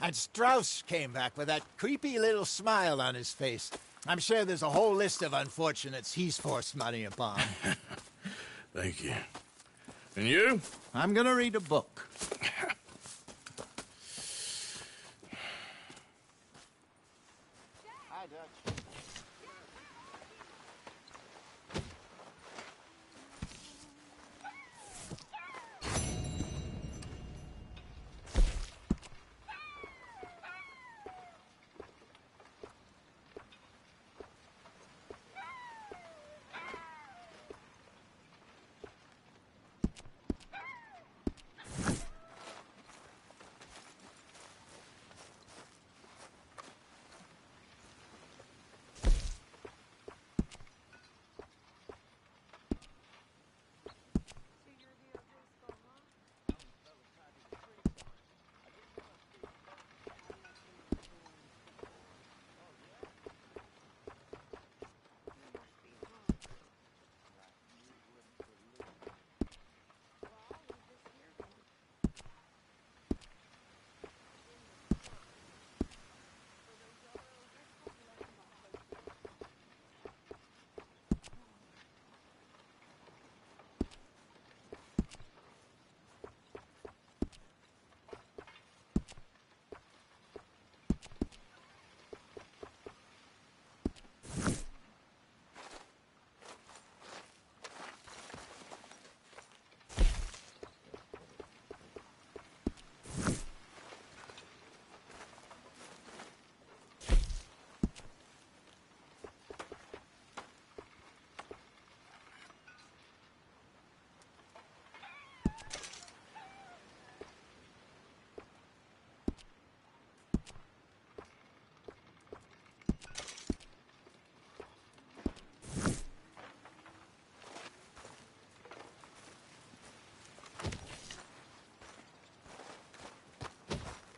And Strauss came back with that creepy little smile on his face. I'm sure there's a whole list of unfortunates he's forced money upon. Thank you. And you? I'm gonna read a book. Hi, Dutch.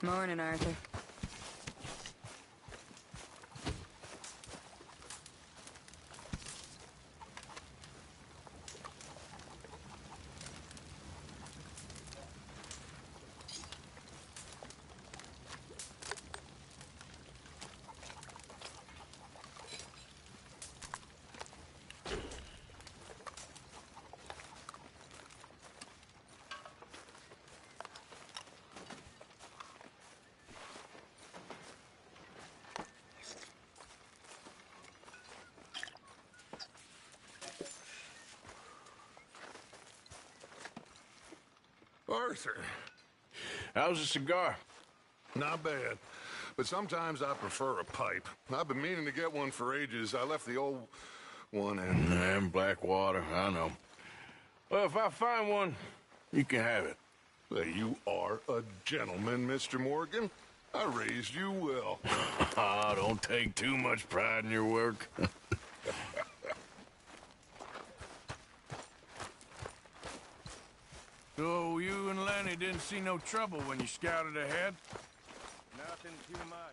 Morning, Arthur. Arthur. How's the cigar? Not bad. But sometimes I prefer a pipe. I've been meaning to get one for ages. I left the old one in Blackwater, I know. Well, if I find one, you can have it. You are a gentleman, Mr. Morgan. I raised you well. Don't take too much pride in your work. So you and Lenny didn't see no trouble when you scouted ahead? Nothing too much.